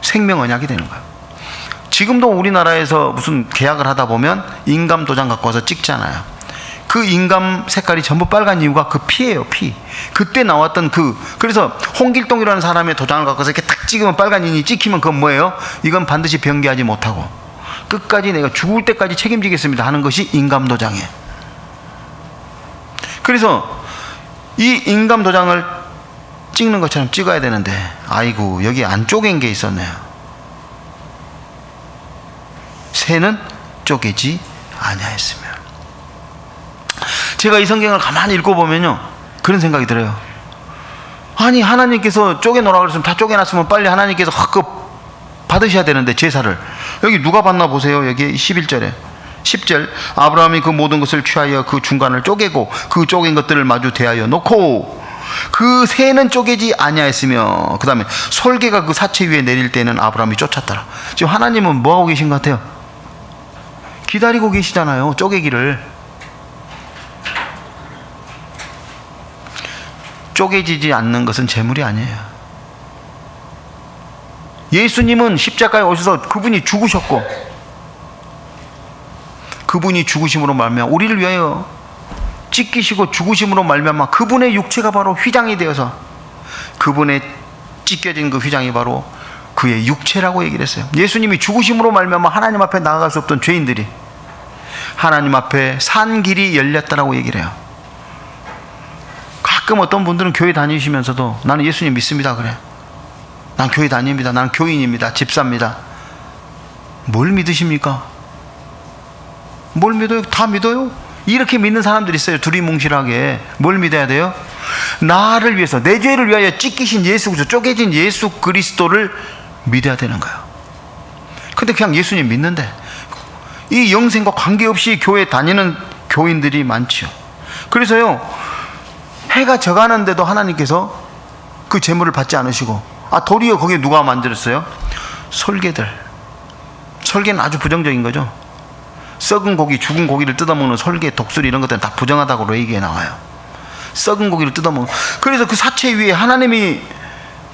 생명 언약이 되는 거예요. 지금도 우리나라에서 무슨 계약을 하다 보면 인감 도장 갖고 와서 찍잖아요. 그 인감 색깔이 전부 빨간 이유가 그 피예요, 피. 그때 나왔던 그래서 홍길동이라는 사람의 도장을 갖고 와서 이렇게 탁 찍으면 빨간 인이 찍히면 그건 뭐예요? 이건 반드시 변개하지 못하고 끝까지 내가 죽을 때까지 책임지겠습니다 하는 것이 인감 도장이에요. 그래서 이 인감 도장을 찍는 것처럼 찍어야 되는데, 아이고, 여기 안 쪼갠 게 있었네요. 새는 쪼개지 아니하였으며. 제가 이 성경을 가만히 읽어보면요, 그런 생각이 들어요. 아니, 하나님께서 쪼개놓으라고 그랬으면 다 쪼개놨으면 빨리 하나님께서 받으셔야 되는데, 제사를. 여기 누가 받나 보세요. 여기 11절에 10절, 아브라함이 그 모든 것을 취하여 그 중간을 쪼개고 그 쪼갠 것들을 마주 대하여 놓고 그 새는 쪼개지 아니하였으며, 그 다음에 솔개가 그 사체 위에 내릴 때는 아브라함이 쫓았더라. 지금 하나님은 뭐 하고 계신 것 같아요? 기다리고 계시잖아요, 쪼개기를. 쪼개지지 않는 것은 재물이 아니에요. 예수님은 십자가에 오셔서 그분이 죽으셨고, 그분이 죽으심으로 말미암아 우리를 위하여 찢기시고 죽으심으로 말미암아 그분의 육체가 바로 휘장이 되어서, 그분의 찢겨진 그 휘장이 바로 그의 육체라고 얘기를 했어요. 예수님이 죽으심으로 말미암아 하나님 앞에 나아갈 수 없던 죄인들이 하나님 앞에 산 길이 열렸다라고 얘기를 해요. 가끔 어떤 분들은 교회 다니시면서도 나는 예수님 믿습니다 그래. 난 교회 다닙니다. 난 교인입니다. 집사입니다. 뭘 믿으십니까? 뭘 믿어요? 다 믿어요? 이렇게 믿는 사람들이 있어요. 두리뭉실하게. 뭘 믿어야 돼요? 나를 위해서, 내 죄를 위하여 찢기신 예수 그리스도, 쪼개진 예수 그리스도를 믿어야 되는 거예요. 근데 그냥 예수님 믿는데 이 영생과 관계없이 교회 다니는 교인들이 많죠. 그래서요, 해가 져가는데도 하나님께서 그 재물을 받지 않으시고, 도리어 거기에 누가 만들었어요? 솔개들. 솔개는 아주 부정적인 거죠. 썩은 고기, 죽은 고기를 뜯어먹는 솔개, 독수리 이런 것들은 다 부정하다고 얘기에 나와요. 썩은 고기를 뜯어먹는. 그래서 그 사체 위에 하나님이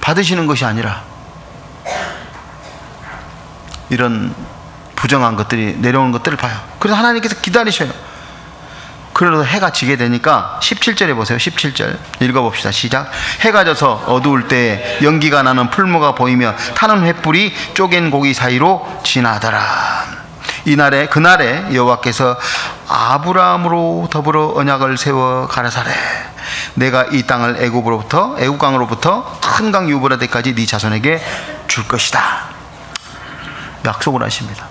받으시는 것이 아니라 이런 부정한 것들이 내려오는 것들을 봐요. 그래서 하나님께서 기다리셔요. 그래서 해가 지게 되니까 17절에 보세요. 17절 읽어봅시다. 시작. 해가 져서 어두울 때 연기가 나는 풀무가 보이며 타는 횃불이 쪼갠 고기 사이로 지나더라. 그날에 여호와께서 아브라함으로 더불어 언약을 세워 가라사대 내가 이 땅을 애굽강으로부터 큰 강 유브라데까지 네 자손에게 줄 것이다. 약속을 하십니다.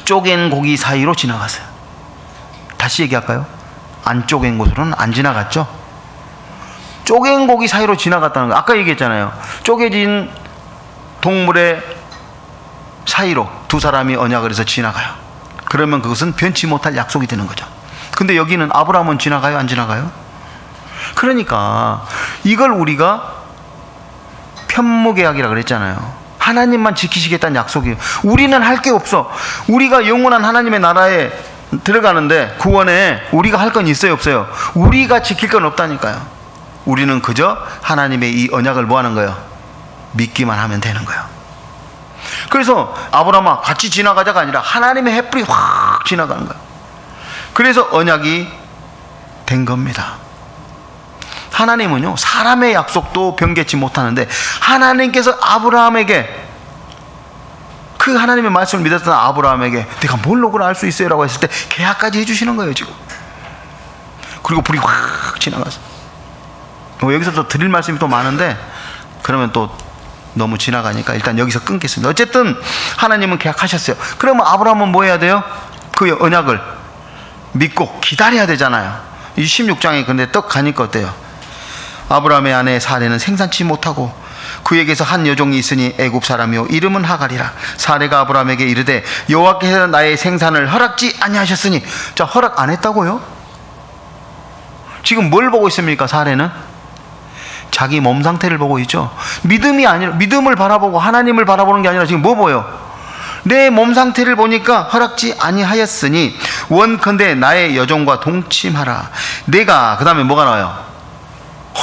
쪼갠 고기 사이로 지나가세요. 다시 얘기할까요? 안 쪼갠 곳으로는 안 지나갔죠. 쪼갠 고기 사이로 지나갔다는 거. 아까 얘기했잖아요. 쪼개진 동물의 사이로 두 사람이 언약을 해서 지나가요. 그러면 그것은 변치 못할 약속이 되는 거죠. 근데 여기는 아브라함은 지나가요? 안 지나가요? 그러니까 이걸 우리가 편무계약이라 그랬잖아요. 하나님만 지키시겠다는 약속이에요. 우리는 할 게 없어. 우리가 영원한 하나님의 나라에 들어가는데 구원에 우리가 할 건 있어요, 없어요? 우리가 지킬 건 없다니까요. 우리는 그저 하나님의 이 언약을 뭐 하는 거예요? 믿기만 하면 되는 거예요. 그래서 아브라함아 같이 지나가자가 아니라 하나님의 햇불이 확 지나가는 거예요. 그래서 언약이 된 겁니다. 하나님은요 사람의 약속도 변개치 못하는데 하나님께서 아브라함에게 그 하나님의 말씀을 믿었던 아브라함에게 내가 뭘 로그를 알 수 있어요? 라고 했을 때 계약까지 해주시는 거예요 지금. 그리고 불이 확 지나가서 여기서 또 드릴 말씀이 또 많은데 그러면 또 너무 지나가니까 일단 여기서 끊겠습니다. 어쨌든 하나님은 계약하셨어요. 그러면 아브라함은 뭐 해야 돼요? 그 언약을 믿고 기다려야 되잖아요. 이 16장에 근데 떡 가니까 어때요? 아브라함의 아내 사레는 생산치 못하고 그에게서 한 여종이 있으니 애굽 사람이요 이름은 하갈이라. 사레가 아브라함에게 이르되 여호와께서 나의 생산을 허락지 아니하셨으니. 자, 허락 안 했다고요? 지금 뭘 보고 있습니까? 사레는 자기 몸 상태를 보고 있죠. 믿음을 바라보고 하나님을 바라보는 게 아니라 지금 뭐 보여? 내 몸 상태를 보니까 허락지 아니하였으니 원컨대 나의 여종과 동침하라. 내가 그 다음에 뭐가 나와요?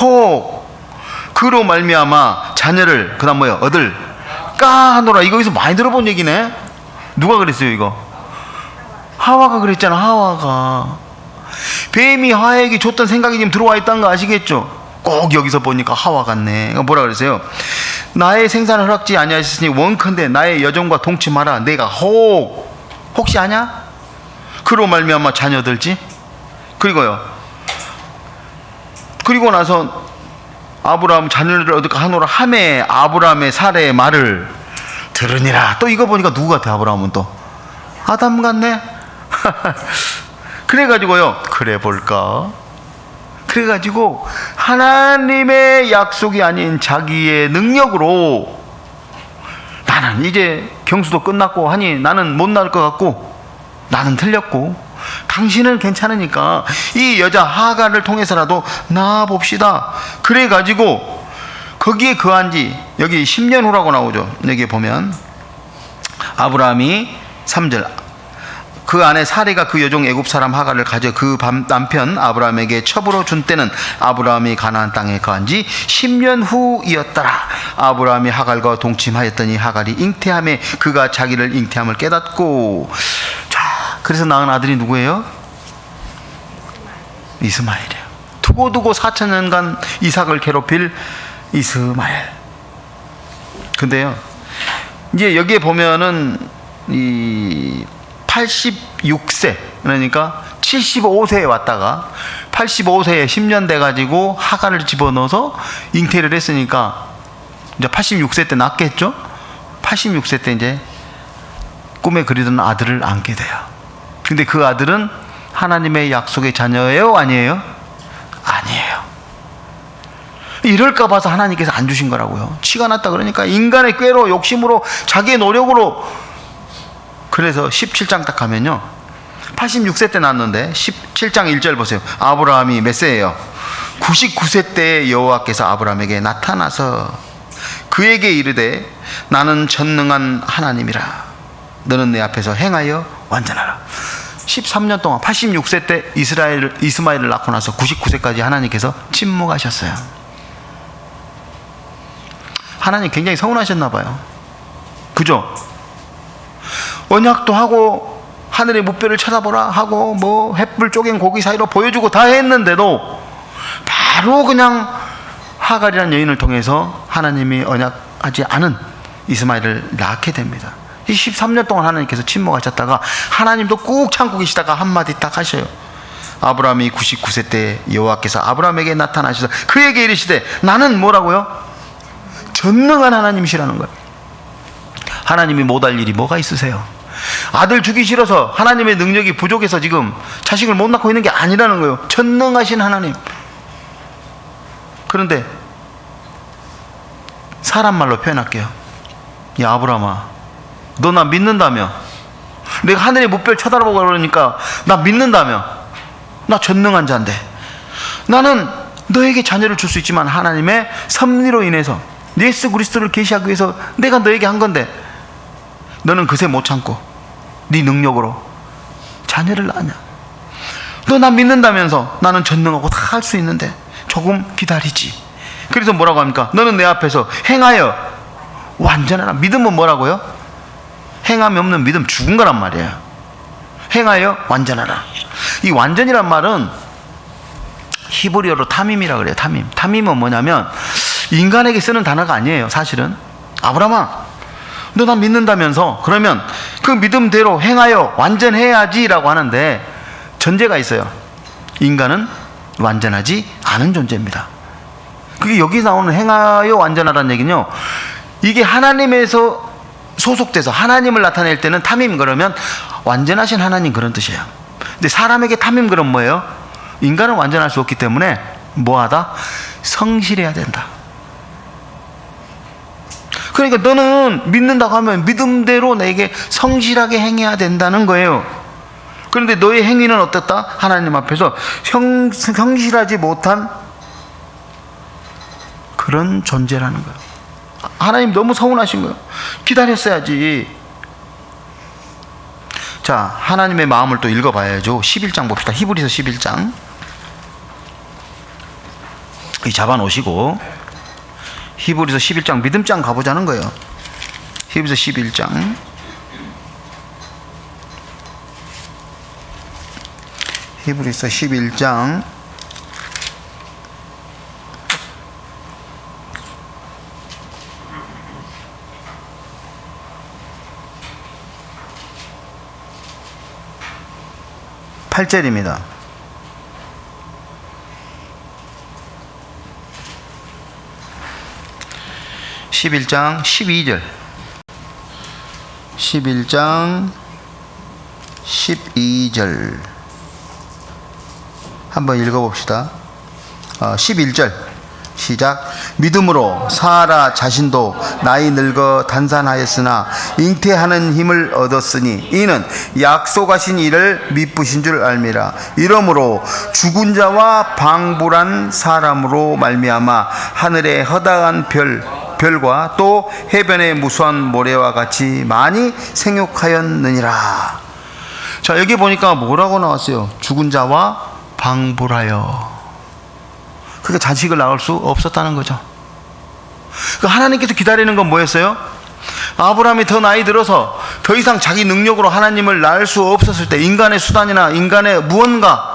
혹 그로 말미암아 자녀를 그 다음 뭐예요? 얻을 까하노라. 이거 여기서 많이 들어본 얘기네. 누가 그랬어요 이거? 하와가 그랬잖아. 하와가 뱀이 하와에게 줬던 생각이 지금 들어와 있다는 거 아시겠죠? 꼭 여기서 보니까 하와 같네. 뭐라 그랬어요? 나의 생산을 허락지 아니하셨으니 원컨대 나의 여종과 동침하라. 내가 혹시 아냐? 그로 말미암아 자녀들지. 그리고요 그리고 나서 아브라함 자녀를 얻을까 하노라 하매 아브라함의 사레의 말을 들으니라. 또 이거 보니까 누구 같아? 아브라함은 또 아담 같네. 그래가지고요 그래 볼까? 그래가지고 하나님의 약속이 아닌 자기의 능력으로 나는 이제 경수도 끝났고 하니 나는 못 나올 것 같고 나는 틀렸고 당신은 괜찮으니까 이 여자 하갈을 통해서라도 나아봅시다. 그래가지고 거기에 거한지 여기 10년 후라고 나오죠. 여기 보면 아브라함이 3절 그 안에 사레가 그 여종 애굽 사람 하갈을 가져 그 남편 아브라함에게 첩으로 준 때는 아브라함이 가나안 땅에 거한 지 10년 후이었더라. 아브라함이 하갈과 동침하였더니 하갈이 잉태함에 그가 자기를 잉태함을 깨닫고. 자, 그래서 낳은 아들이 누구예요? 이스마엘이에요. 두고두고 4천년간 이삭을 괴롭힐 이스마엘. 근데요 이제 여기에 보면은 이 86세 그러니까 75세에 왔다가 85세에 10년 돼가지고 하갈을 집어넣어서 잉태를 했으니까 이제 86세 때 낳겠죠. 86세 때 이제 꿈에 그리던 아들을 안게 돼요. 근데 그 아들은 하나님의 약속의 자녀예요? 아니에요? 아니에요. 이럴까 봐서 하나님께서 안 주신 거라고요. 치가 났다 그러니까 인간의 꾀로 욕심으로 자기의 노력으로. 그래서 17장 딱 가면요 86세 때 낳았는데 17장 1절 보세요. 아브라함이 몇 세예요? 99세 때 여호와께서 아브라함에게 나타나서 그에게 이르되 나는 전능한 하나님이라. 너는 내 앞에서 행하여 완전하라. 13년 동안 86세 때 이스마엘을 낳고 나서 99세까지 하나님께서 침묵하셨어요. 하나님 굉장히 서운하셨나 봐요. 그죠? 언약도 하고 하늘의 무뼈를 쳐다보라 하고 뭐 햇불 쪼갠 고기 사이로 보여주고 다 했는데도 바로 그냥 하갈이라는 여인을 통해서 하나님이 언약하지 않은 이스마엘을 낳게 됩니다. 이 13년 동안 하나님께서 침묵하셨다가 하나님도 꾹 참고 계시다가 한마디 딱 하셔요. 아브라함이 99세 때 여호와께서 아브라함에게 나타나셔서 그에게 이르시되, 나는 뭐라고요? 전능한 하나님이시라는 거예요. 하나님이 못할 일이 뭐가 있으세요? 아들 주기 싫어서 하나님의 능력이 부족해서 지금 자식을 못 낳고 있는 게 아니라는 거예요. 전능하신 하나님. 그런데 사람 말로 표현할게요. 야 아브라함아, 너 나 믿는다며? 내가 하늘의 무별 쳐다보고 그러니까 나 믿는다며? 나 전능한 자인데 나는 너에게 자녀를 줄 수 있지만 하나님의 섭리로 인해서 예수 그리스도를 계시하기 위해서 내가 너에게 한 건데 너는 그새 못 참고 네 능력으로 자녀를 낳냐? 너 나 믿는다면서 나는 전능하고 다 할 수 있는데 조금 기다리지. 그래서 뭐라고 합니까? 너는 내 앞에서 행하여 완전하라. 믿음은 뭐라고요? 행함이 없는 믿음 죽은 거란 말이에요. 행하여 완전하라. 이 완전이란 말은 히브리어로 타밈이라 그래요. 타밈. 타밈은 뭐냐면 인간에게 쓰는 단어가 아니에요. 사실은 아브라함아, 너 나 믿는다면서 그러면 그 믿음대로 행하여 완전해야지라고 하는데 전제가 있어요. 인간은 완전하지 않은 존재입니다. 그게 여기 나오는 행하여 완전하라는 얘기는요, 이게 하나님에서 소속돼서 하나님을 나타낼 때는 타밈, 그러면 완전하신 하나님 그런 뜻이에요. 근데 사람에게 타밈 그럼 뭐예요? 인간은 완전할 수 없기 때문에 뭐하다? 성실해야 된다. 그러니까 너는 믿는다고 하면 믿음대로 내게 성실하게 행해야 된다는 거예요. 그런데 너의 행위는 어떻다? 하나님 앞에서 성실하지 못한 그런 존재라는 거예요. 하나님 너무 서운하신 거예요. 기다렸어야지. 자, 하나님의 마음을 또 읽어봐야죠. 11장 봅시다. 히브리서 11장. 잡아놓으시고 히브리서 11장 믿음장 가보자는 거예요. 히브리서 11장. 히브리서 11장 8절입니다. 11장 12절. 11장 12절 한번 읽어봅시다. 11절 시작. 믿음으로 사라 자신도 나이 늙어 단산하였으나 잉태하는 힘을 얻었으니 이는 약속하신 이를 미쁘신 줄 알미라. 이러므로 죽은 자와 방불한 사람으로 말미암아 하늘의 허다한 별과 또 해변의 무수한 모래와 같이 많이 생육하였느니라. 자, 여기 보니까 뭐라고 나왔어요? 죽은 자와 방불하여. 그러니까 자식을 낳을 수 없었다는 거죠. 그러니까 하나님께서 기다리는 건 뭐였어요? 아브라함이 더 나이 들어서 더 이상 자기 능력으로 하나님을 낳을 수 없었을 때 인간의 수단이나 인간의 무언가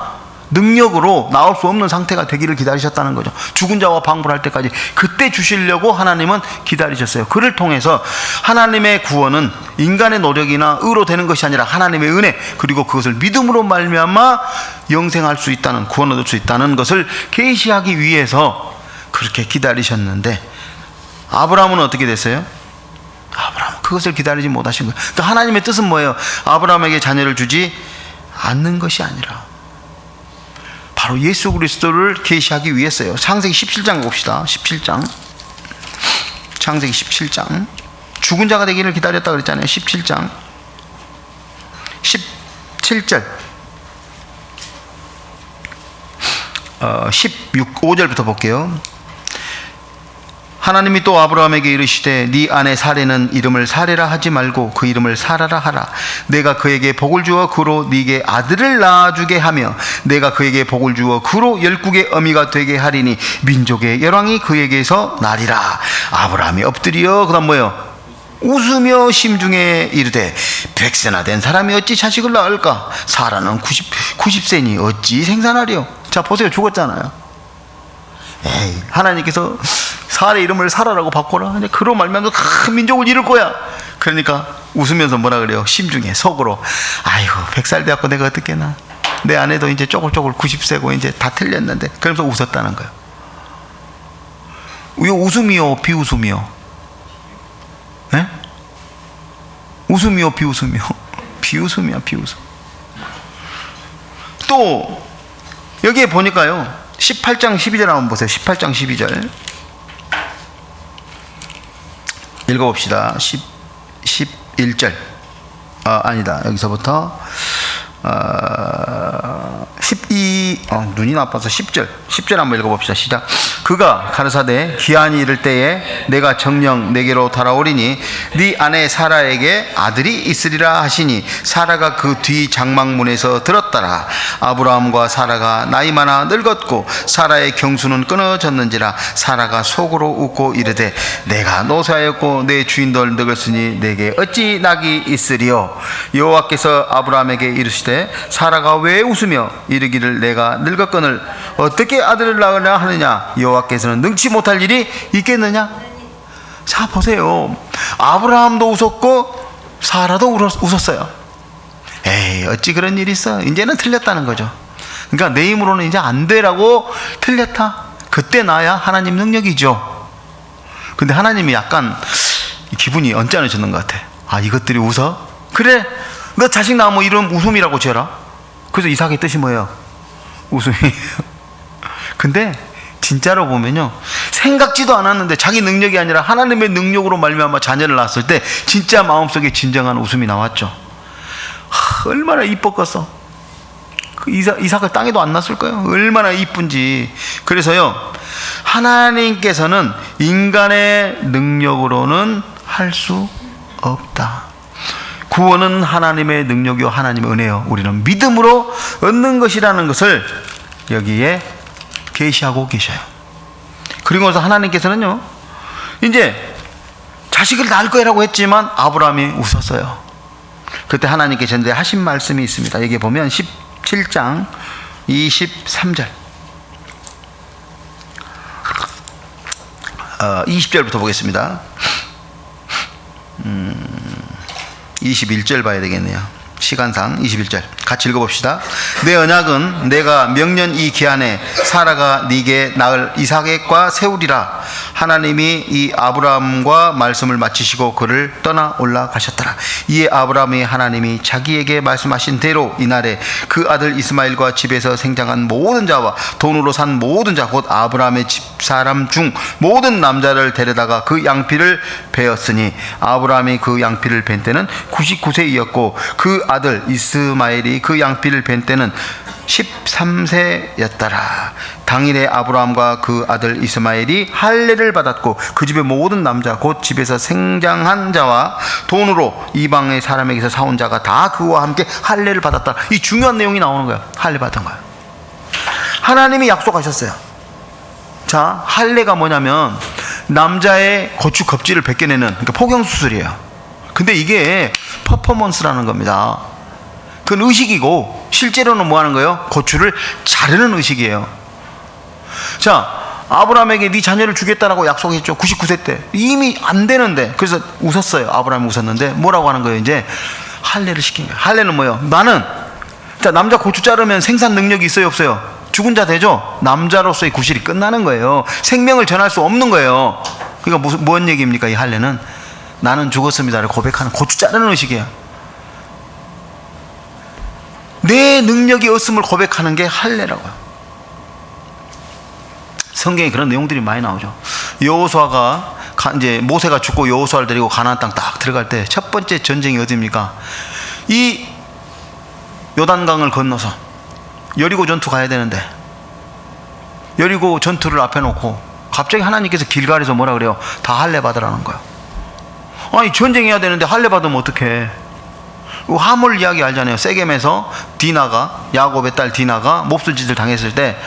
능력으로 나올 수 없는 상태가 되기를 기다리셨다는 거죠. 죽은 자와 방불할 때까지 그때 주시려고 하나님은 기다리셨어요. 그를 통해서 하나님의 구원은 인간의 노력이나 의로 되는 것이 아니라 하나님의 은혜, 그리고 그것을 믿음으로 말미암아 영생할 수 있다는, 구원 얻을 수 있다는 것을 계시하기 위해서 그렇게 기다리셨는데 아브라함은 어떻게 됐어요? 아브라함은 그것을 기다리지 못하신 거예요. 또 하나님의 뜻은 뭐예요? 아브라함에게 자녀를 주지 않는 것이 아니라 바로 예수 그리스도를 계시하기 위해서요. 창세기 17장 봅시다. 17장. 창세기 17장. 죽은 자가 되기를 기다렸다 그랬잖아요. 17장 17절 5절부터 볼게요. 하나님이 또 아브라함에게 이르시되 네 아내 사레는 이름을 사레라 하지 말고 그 이름을 사라라 하라. 내가 그에게 복을 주어 그로 네게 아들을 낳아주게 하며 내가 그에게 복을 주어 그로 열국의 어미가 되게 하리니 민족의 열왕이 그에게서 나리라. 아브라함이 엎드려 그다음 뭐예요? 웃으며 심중에 이르되 100세나 된 사람이 어찌 자식을 낳을까? 사라는 90세니 어찌 생산하리요? 자 보세요, 죽었잖아요. 에이, 하나님께서 사라의 이름을 사라라고 바꿔라. 그로 말미암아 큰 민족을 이룰 거야. 그러니까 웃으면서 뭐라 그래요? 심중에 속으로 아이고 100살 되었고 내가 어떻게나 내 아내도 이제 쪼글쪼글 90세고 이제 다 틀렸는데, 그러면서 웃었다는 거예요. 이거 웃음이요 비웃음이요? 네? 웃음이요 비웃음이요? 비웃음이야 비웃음. 또 여기에 보니까요 18장 12절 한번 보세요. 18장 12절 읽어봅시다. 11절 아니다, 여기서부터 12 눈이 나빠서 10절 한번 읽어봅시다. 시작. 그가 가르사대 기한이 이를 때에 내가 정녕 내게로 돌아오리니 네 아내 사라에게 아들이 있으리라 하시니 사라가 그 뒤 장막문에서 들었더라. 아브라함과 사라가 나이 많아 늙었고 사라의 경수는 끊어졌는지라 사라가 속으로 웃고 이르되 내가 노쇠하였고 내 주인도 늙었으니 내게 어찌 낙이 있으리요. 여호와께서 아브라함에게 이르시되 사라가 왜 웃으며 이르기를 내가 늙었거늘 어떻게 아들을 낳으려 하느냐. 여호와께서는 능치 못할 일이 있겠느냐. 자 보세요. 아브라함도 웃었고 사라도 웃었어요. 에이 어찌 그런 일이 있어. 이제는 틀렸다는 거죠. 그러니까 내 힘으로는 이제 안 되라고 틀렸다. 그때 나야 하나님 능력이죠. 근데 하나님이 약간 기분이 언짢으셨는 것 같아. 아 이것들이 웃어? 그래 너 자식 낳으면 이름 웃음이라고 지어라. 그래서 이삭의 뜻이 뭐예요? 웃음이에요. 근데 진짜로 보면요 생각지도 않았는데 자기 능력이 아니라 하나님의 능력으로 말미암아 자녀를 낳았을 때 진짜 마음속에 진정한 웃음이 나왔죠. 얼마나 이뻤겠어. 그 이삭을 땅에도 안 놨을 거예요. 얼마나 이쁜지. 그래서요 하나님께서는 인간의 능력으로는 할 수 없다. 구원은 하나님의 능력이요 하나님의 은혜요 우리는 믿음으로 얻는 것이라는 것을 여기에 계시하고 계셔요. 그리고 나서 하나님께서는요 이제 자식을 낳을 거라고 했지만 아브라함이 웃었어요. 그때 하나님께서 저한테 하신 말씀이 있습니다. 여기 보면 17장 23절 20절부터 보겠습니다. 21절 봐야 되겠네요. 시간상 21절 같이 읽어봅시다. 내 언약은 내가 명년 이 기한에 사라가 네게 낳을 이삭과 세우리라. 하나님이 이 아브라함과 말씀을 마치시고 그를 떠나 올라가셨더라. 이에 아브라함이 하나님이 자기에게 말씀하신 대로 이날에 그 아들 이스마엘과 집에서 생장한 모든 자와 돈으로 산 모든 자 곧 아브라함의 집사람 중 모든 남자를 데려다가 그 양피를 베었으니 아브라함이 그 양피를 벤 때는 99세이었고 그 아들 이스마엘이 그 양피를 벤 때는 13세였더라. 당일에 아브라함과 그 아들 이스마엘이 할례를 받았고 그 집의 모든 남자 곧 집에서 생장한 자와 돈으로 이방의 사람에게서 사온 자가 다 그와 함께 할례를 받았다. 이 중요한 내용이 나오는 거예요. 할례 받은 거예요. 하나님이 약속하셨어요. 자, 할례가 뭐냐면 남자의 고추 겁질을 벗겨내는 그러니까 포경수술이에요. 근데 이게 퍼포먼스라는 겁니다. 그건 의식이고 실제로는 뭐 하는 거예요? 고추를 자르는 의식이에요. 자, 아브라함에게 네 자녀를 주겠다라고 약속했죠. 99세 때 이미 안 되는데 그래서 웃었어요. 아브라함이 웃었는데 뭐라고 하는 거예요? 이제 할례를 시킨 거예요. 할례는 뭐예요? 나는 자 남자 고추 자르면 생산 능력이 있어요 없어요? 죽은 자 되죠? 남자로서의 구실이 끝나는 거예요. 생명을 전할 수 없는 거예요. 그러니까 뭔 얘기입니까? 이 할례는 나는 죽었습니다를 고백하는 고추 자르는 의식이에요. 내 능력이 없음을 고백하는 게 할례라고요. 성경에 그런 내용들이 많이 나오죠. 여호수아가 이제 모세가 죽고 여호수아를 데리고 가나안 땅 딱 들어갈 때 첫 번째 전쟁이 어디입니까? 이 요단강을 건너서 여리고 전투 가야 되는데 여리고 전투를 앞에 놓고 갑자기 하나님께서 길갈에서 뭐라 그래요? 다 할례 받으라는 거예요. 아니 전쟁해야 되는데 할례 받으면 어떡해? 하몰 이야기 알잖아요. 세겜에서 디나가 야곱의 딸 디나가 몹쓸 짓을 당했을 때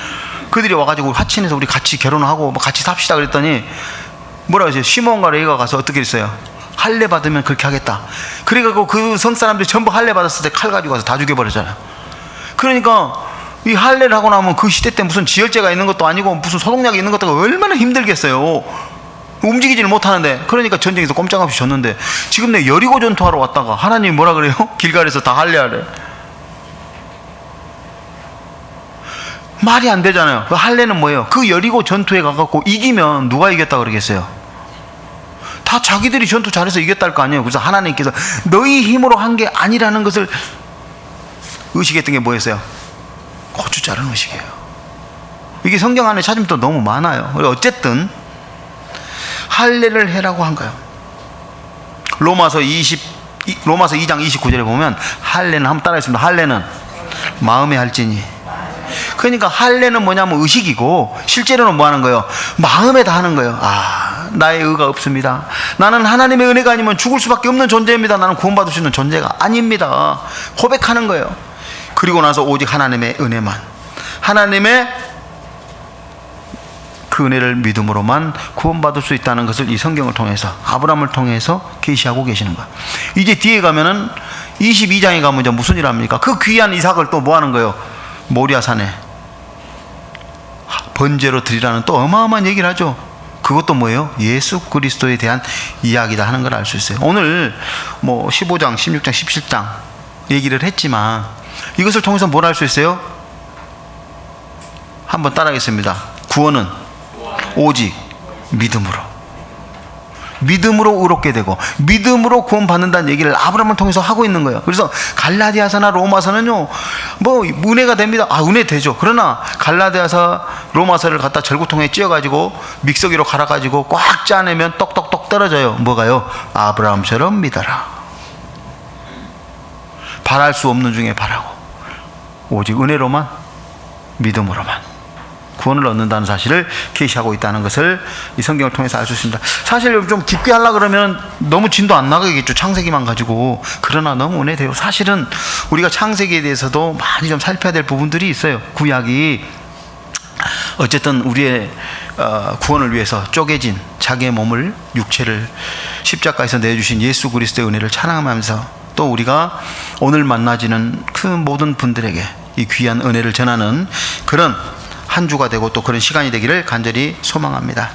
그들이 와가지고 하친해서 우리 같이 결혼하고 뭐 같이 삽시다 그랬더니 뭐라 그러세요? 시몬과 레이가 가서 어떻게 했어요? 할례 받으면 그렇게 하겠다. 그래가지고 그 성 사람들이 전부 할례 받았을 때 칼 가지고 가서 다 죽여버렸잖아요. 그러니까 이 할례를 하고 나면 그 시대 때 무슨 지혈제가 있는 것도 아니고 무슨 소독약이 있는 것도 얼마나 힘들겠어요. 움직이지를 못하는데, 그러니까 전쟁에서 꼼짝없이 졌는데, 지금 내 여리고 전투하러 왔다가 하나님이 뭐라 그래요? 길갈에서 다 할례하래. 말이 안 되잖아요. 그 할례는 뭐예요? 그 여리고 전투에 가갖고 이기면 누가 이겼다 그러겠어요? 다 자기들이 전투 잘해서 이겼다 할 거 아니에요. 그래서 하나님께서 너희 힘으로 한 게 아니라는 것을 의식했던 게 뭐였어요? 고추 자른 의식이에요. 이게 성경 안에 찾으면 또 너무 많아요. 어쨌든 할례를 해라고 한 거예요. 로마서 2장 29절에 보면 할례는, 한번 따라했습니다. 할례는 마음에 할지니. 그러니까 할례는 뭐냐면 의식이고, 실제로는 뭐 하는 거예요? 마음에 다 하는 거예요. 나의 의가 없습니다. 나는 하나님의 은혜가 아니면 죽을 수밖에 없는 존재입니다. 나는 구원받을 수 있는 존재가 아닙니다. 고백하는 거예요. 그리고 나서 오직 하나님의 은혜만, 하나님의 그 은혜를 믿음으로만 구원받을 수 있다는 것을 이 성경을 통해서, 아브라함을 통해서 계시하고 계시는 거예요. 이제 뒤에 가면은 22장에 가면 이제 무슨 일 합니까? 그 귀한 이삭을 또 뭐 하는 거예요? 모리아산에 번제로 드리라는 또 어마어마한 얘기를 하죠. 그것도 뭐예요? 예수 그리스도에 대한 이야기다 하는 걸 알 수 있어요. 오늘 뭐 15장, 16장, 17장 얘기를 했지만 이것을 통해서 뭘 알 수 있어요? 한번 따라하겠습니다. 구원은 오직 믿음으로 의롭게 되고 믿음으로 구원받는다는 얘기를 아브라함을 통해서 하고 있는 거예요. 그래서 갈라디아서나 로마서는요, 뭐 은혜가 됩니다. 은혜 되죠. 그러나 갈라디아서 로마서를 갖다 절구통에 찧어가지고 믹서기로 갈아가지고 꽉 짜내면 똑똑똑 떨어져요. 뭐가요? 아브라함처럼 믿어라. 바랄 수 없는 중에 바라고 오직 은혜로만, 믿음으로만 구원을 얻는다는 사실을 계시하고 있다는 것을 이 성경을 통해서 알 수 있습니다. 사실 좀 깊게 하려고 그러면 너무 진도 안 나가겠죠. 창세기만 가지고. 그러나 너무 은혜돼요. 사실은 우리가 창세기에 대해서도 많이 좀 살펴야 될 부분들이 있어요. 구약이 어쨌든 우리의 구원을 위해서 쪼개진 자기의 몸을, 육체를 십자가에서 내주신 예수 그리스도의 은혜를 찬양하면서, 또 우리가 오늘 만나지는 그 모든 분들에게 이 귀한 은혜를 전하는 그런 한 주가 되고 또 그런 시간이 되기를 간절히 소망합니다.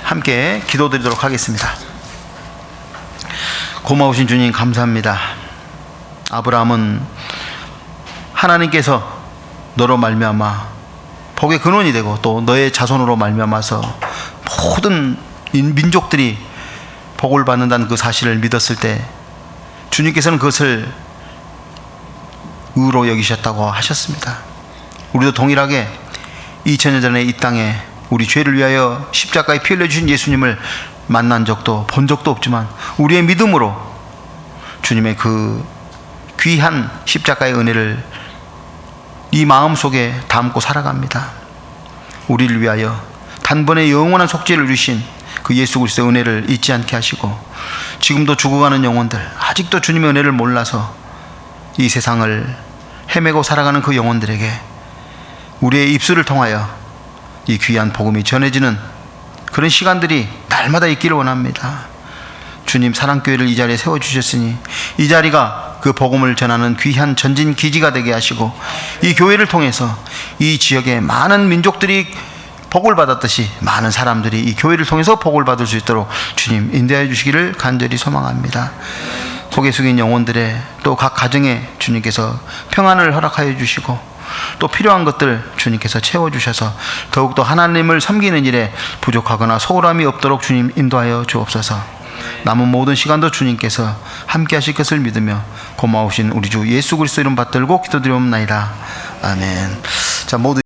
함께 기도드리도록 하겠습니다. 고마우신 주님 감사합니다. 아브라함은 하나님께서 너로 말미암아 복의 근원이 되고 또 너의 자손으로 말미암아서 모든 민족들이 복을 받는다는 그 사실을 믿었을 때 주님께서는 그것을 의로 여기셨다고 하셨습니다. 우리도 동일하게 2000년 전에 이 땅에 우리 죄를 위하여 십자가에 피 흘려주신 예수님을 만난 적도 본 적도 없지만 우리의 믿음으로 주님의 그 귀한 십자가의 은혜를 이 마음속에 담고 살아갑니다. 우리를 위하여 단번에 영원한 속죄를 주신 그 예수 그리스도의 은혜를 잊지 않게 하시고, 지금도 죽어가는 영혼들, 아직도 주님의 은혜를 몰라서 이 세상을 헤매고 살아가는 그 영혼들에게 우리의 입술을 통하여 이 귀한 복음이 전해지는 그런 시간들이 날마다 있기를 원합니다. 주님, 사랑교회를 이 자리에 세워주셨으니 이 자리가 그 복음을 전하는 귀한 전진 기지가 되게 하시고, 이 교회를 통해서 이 지역의 많은 민족들이 복을 받았듯이 많은 사람들이 이 교회를 통해서 복을 받을 수 있도록 주님 인도해 주시기를 간절히 소망합니다. 고개 숙인 영혼들의 또 각 가정에 주님께서 평안을 허락하여 주시고, 또 필요한 것들 주님께서 채워주셔서 더욱더 하나님을 섬기는 일에 부족하거나 소홀함이 없도록 주님 인도하여 주옵소서. 남은 모든 시간도 주님께서 함께 하실 것을 믿으며 고마우신 우리 주 예수 그리스도 이름 받들고 기도드리옵나이다. 아멘. 자, 모두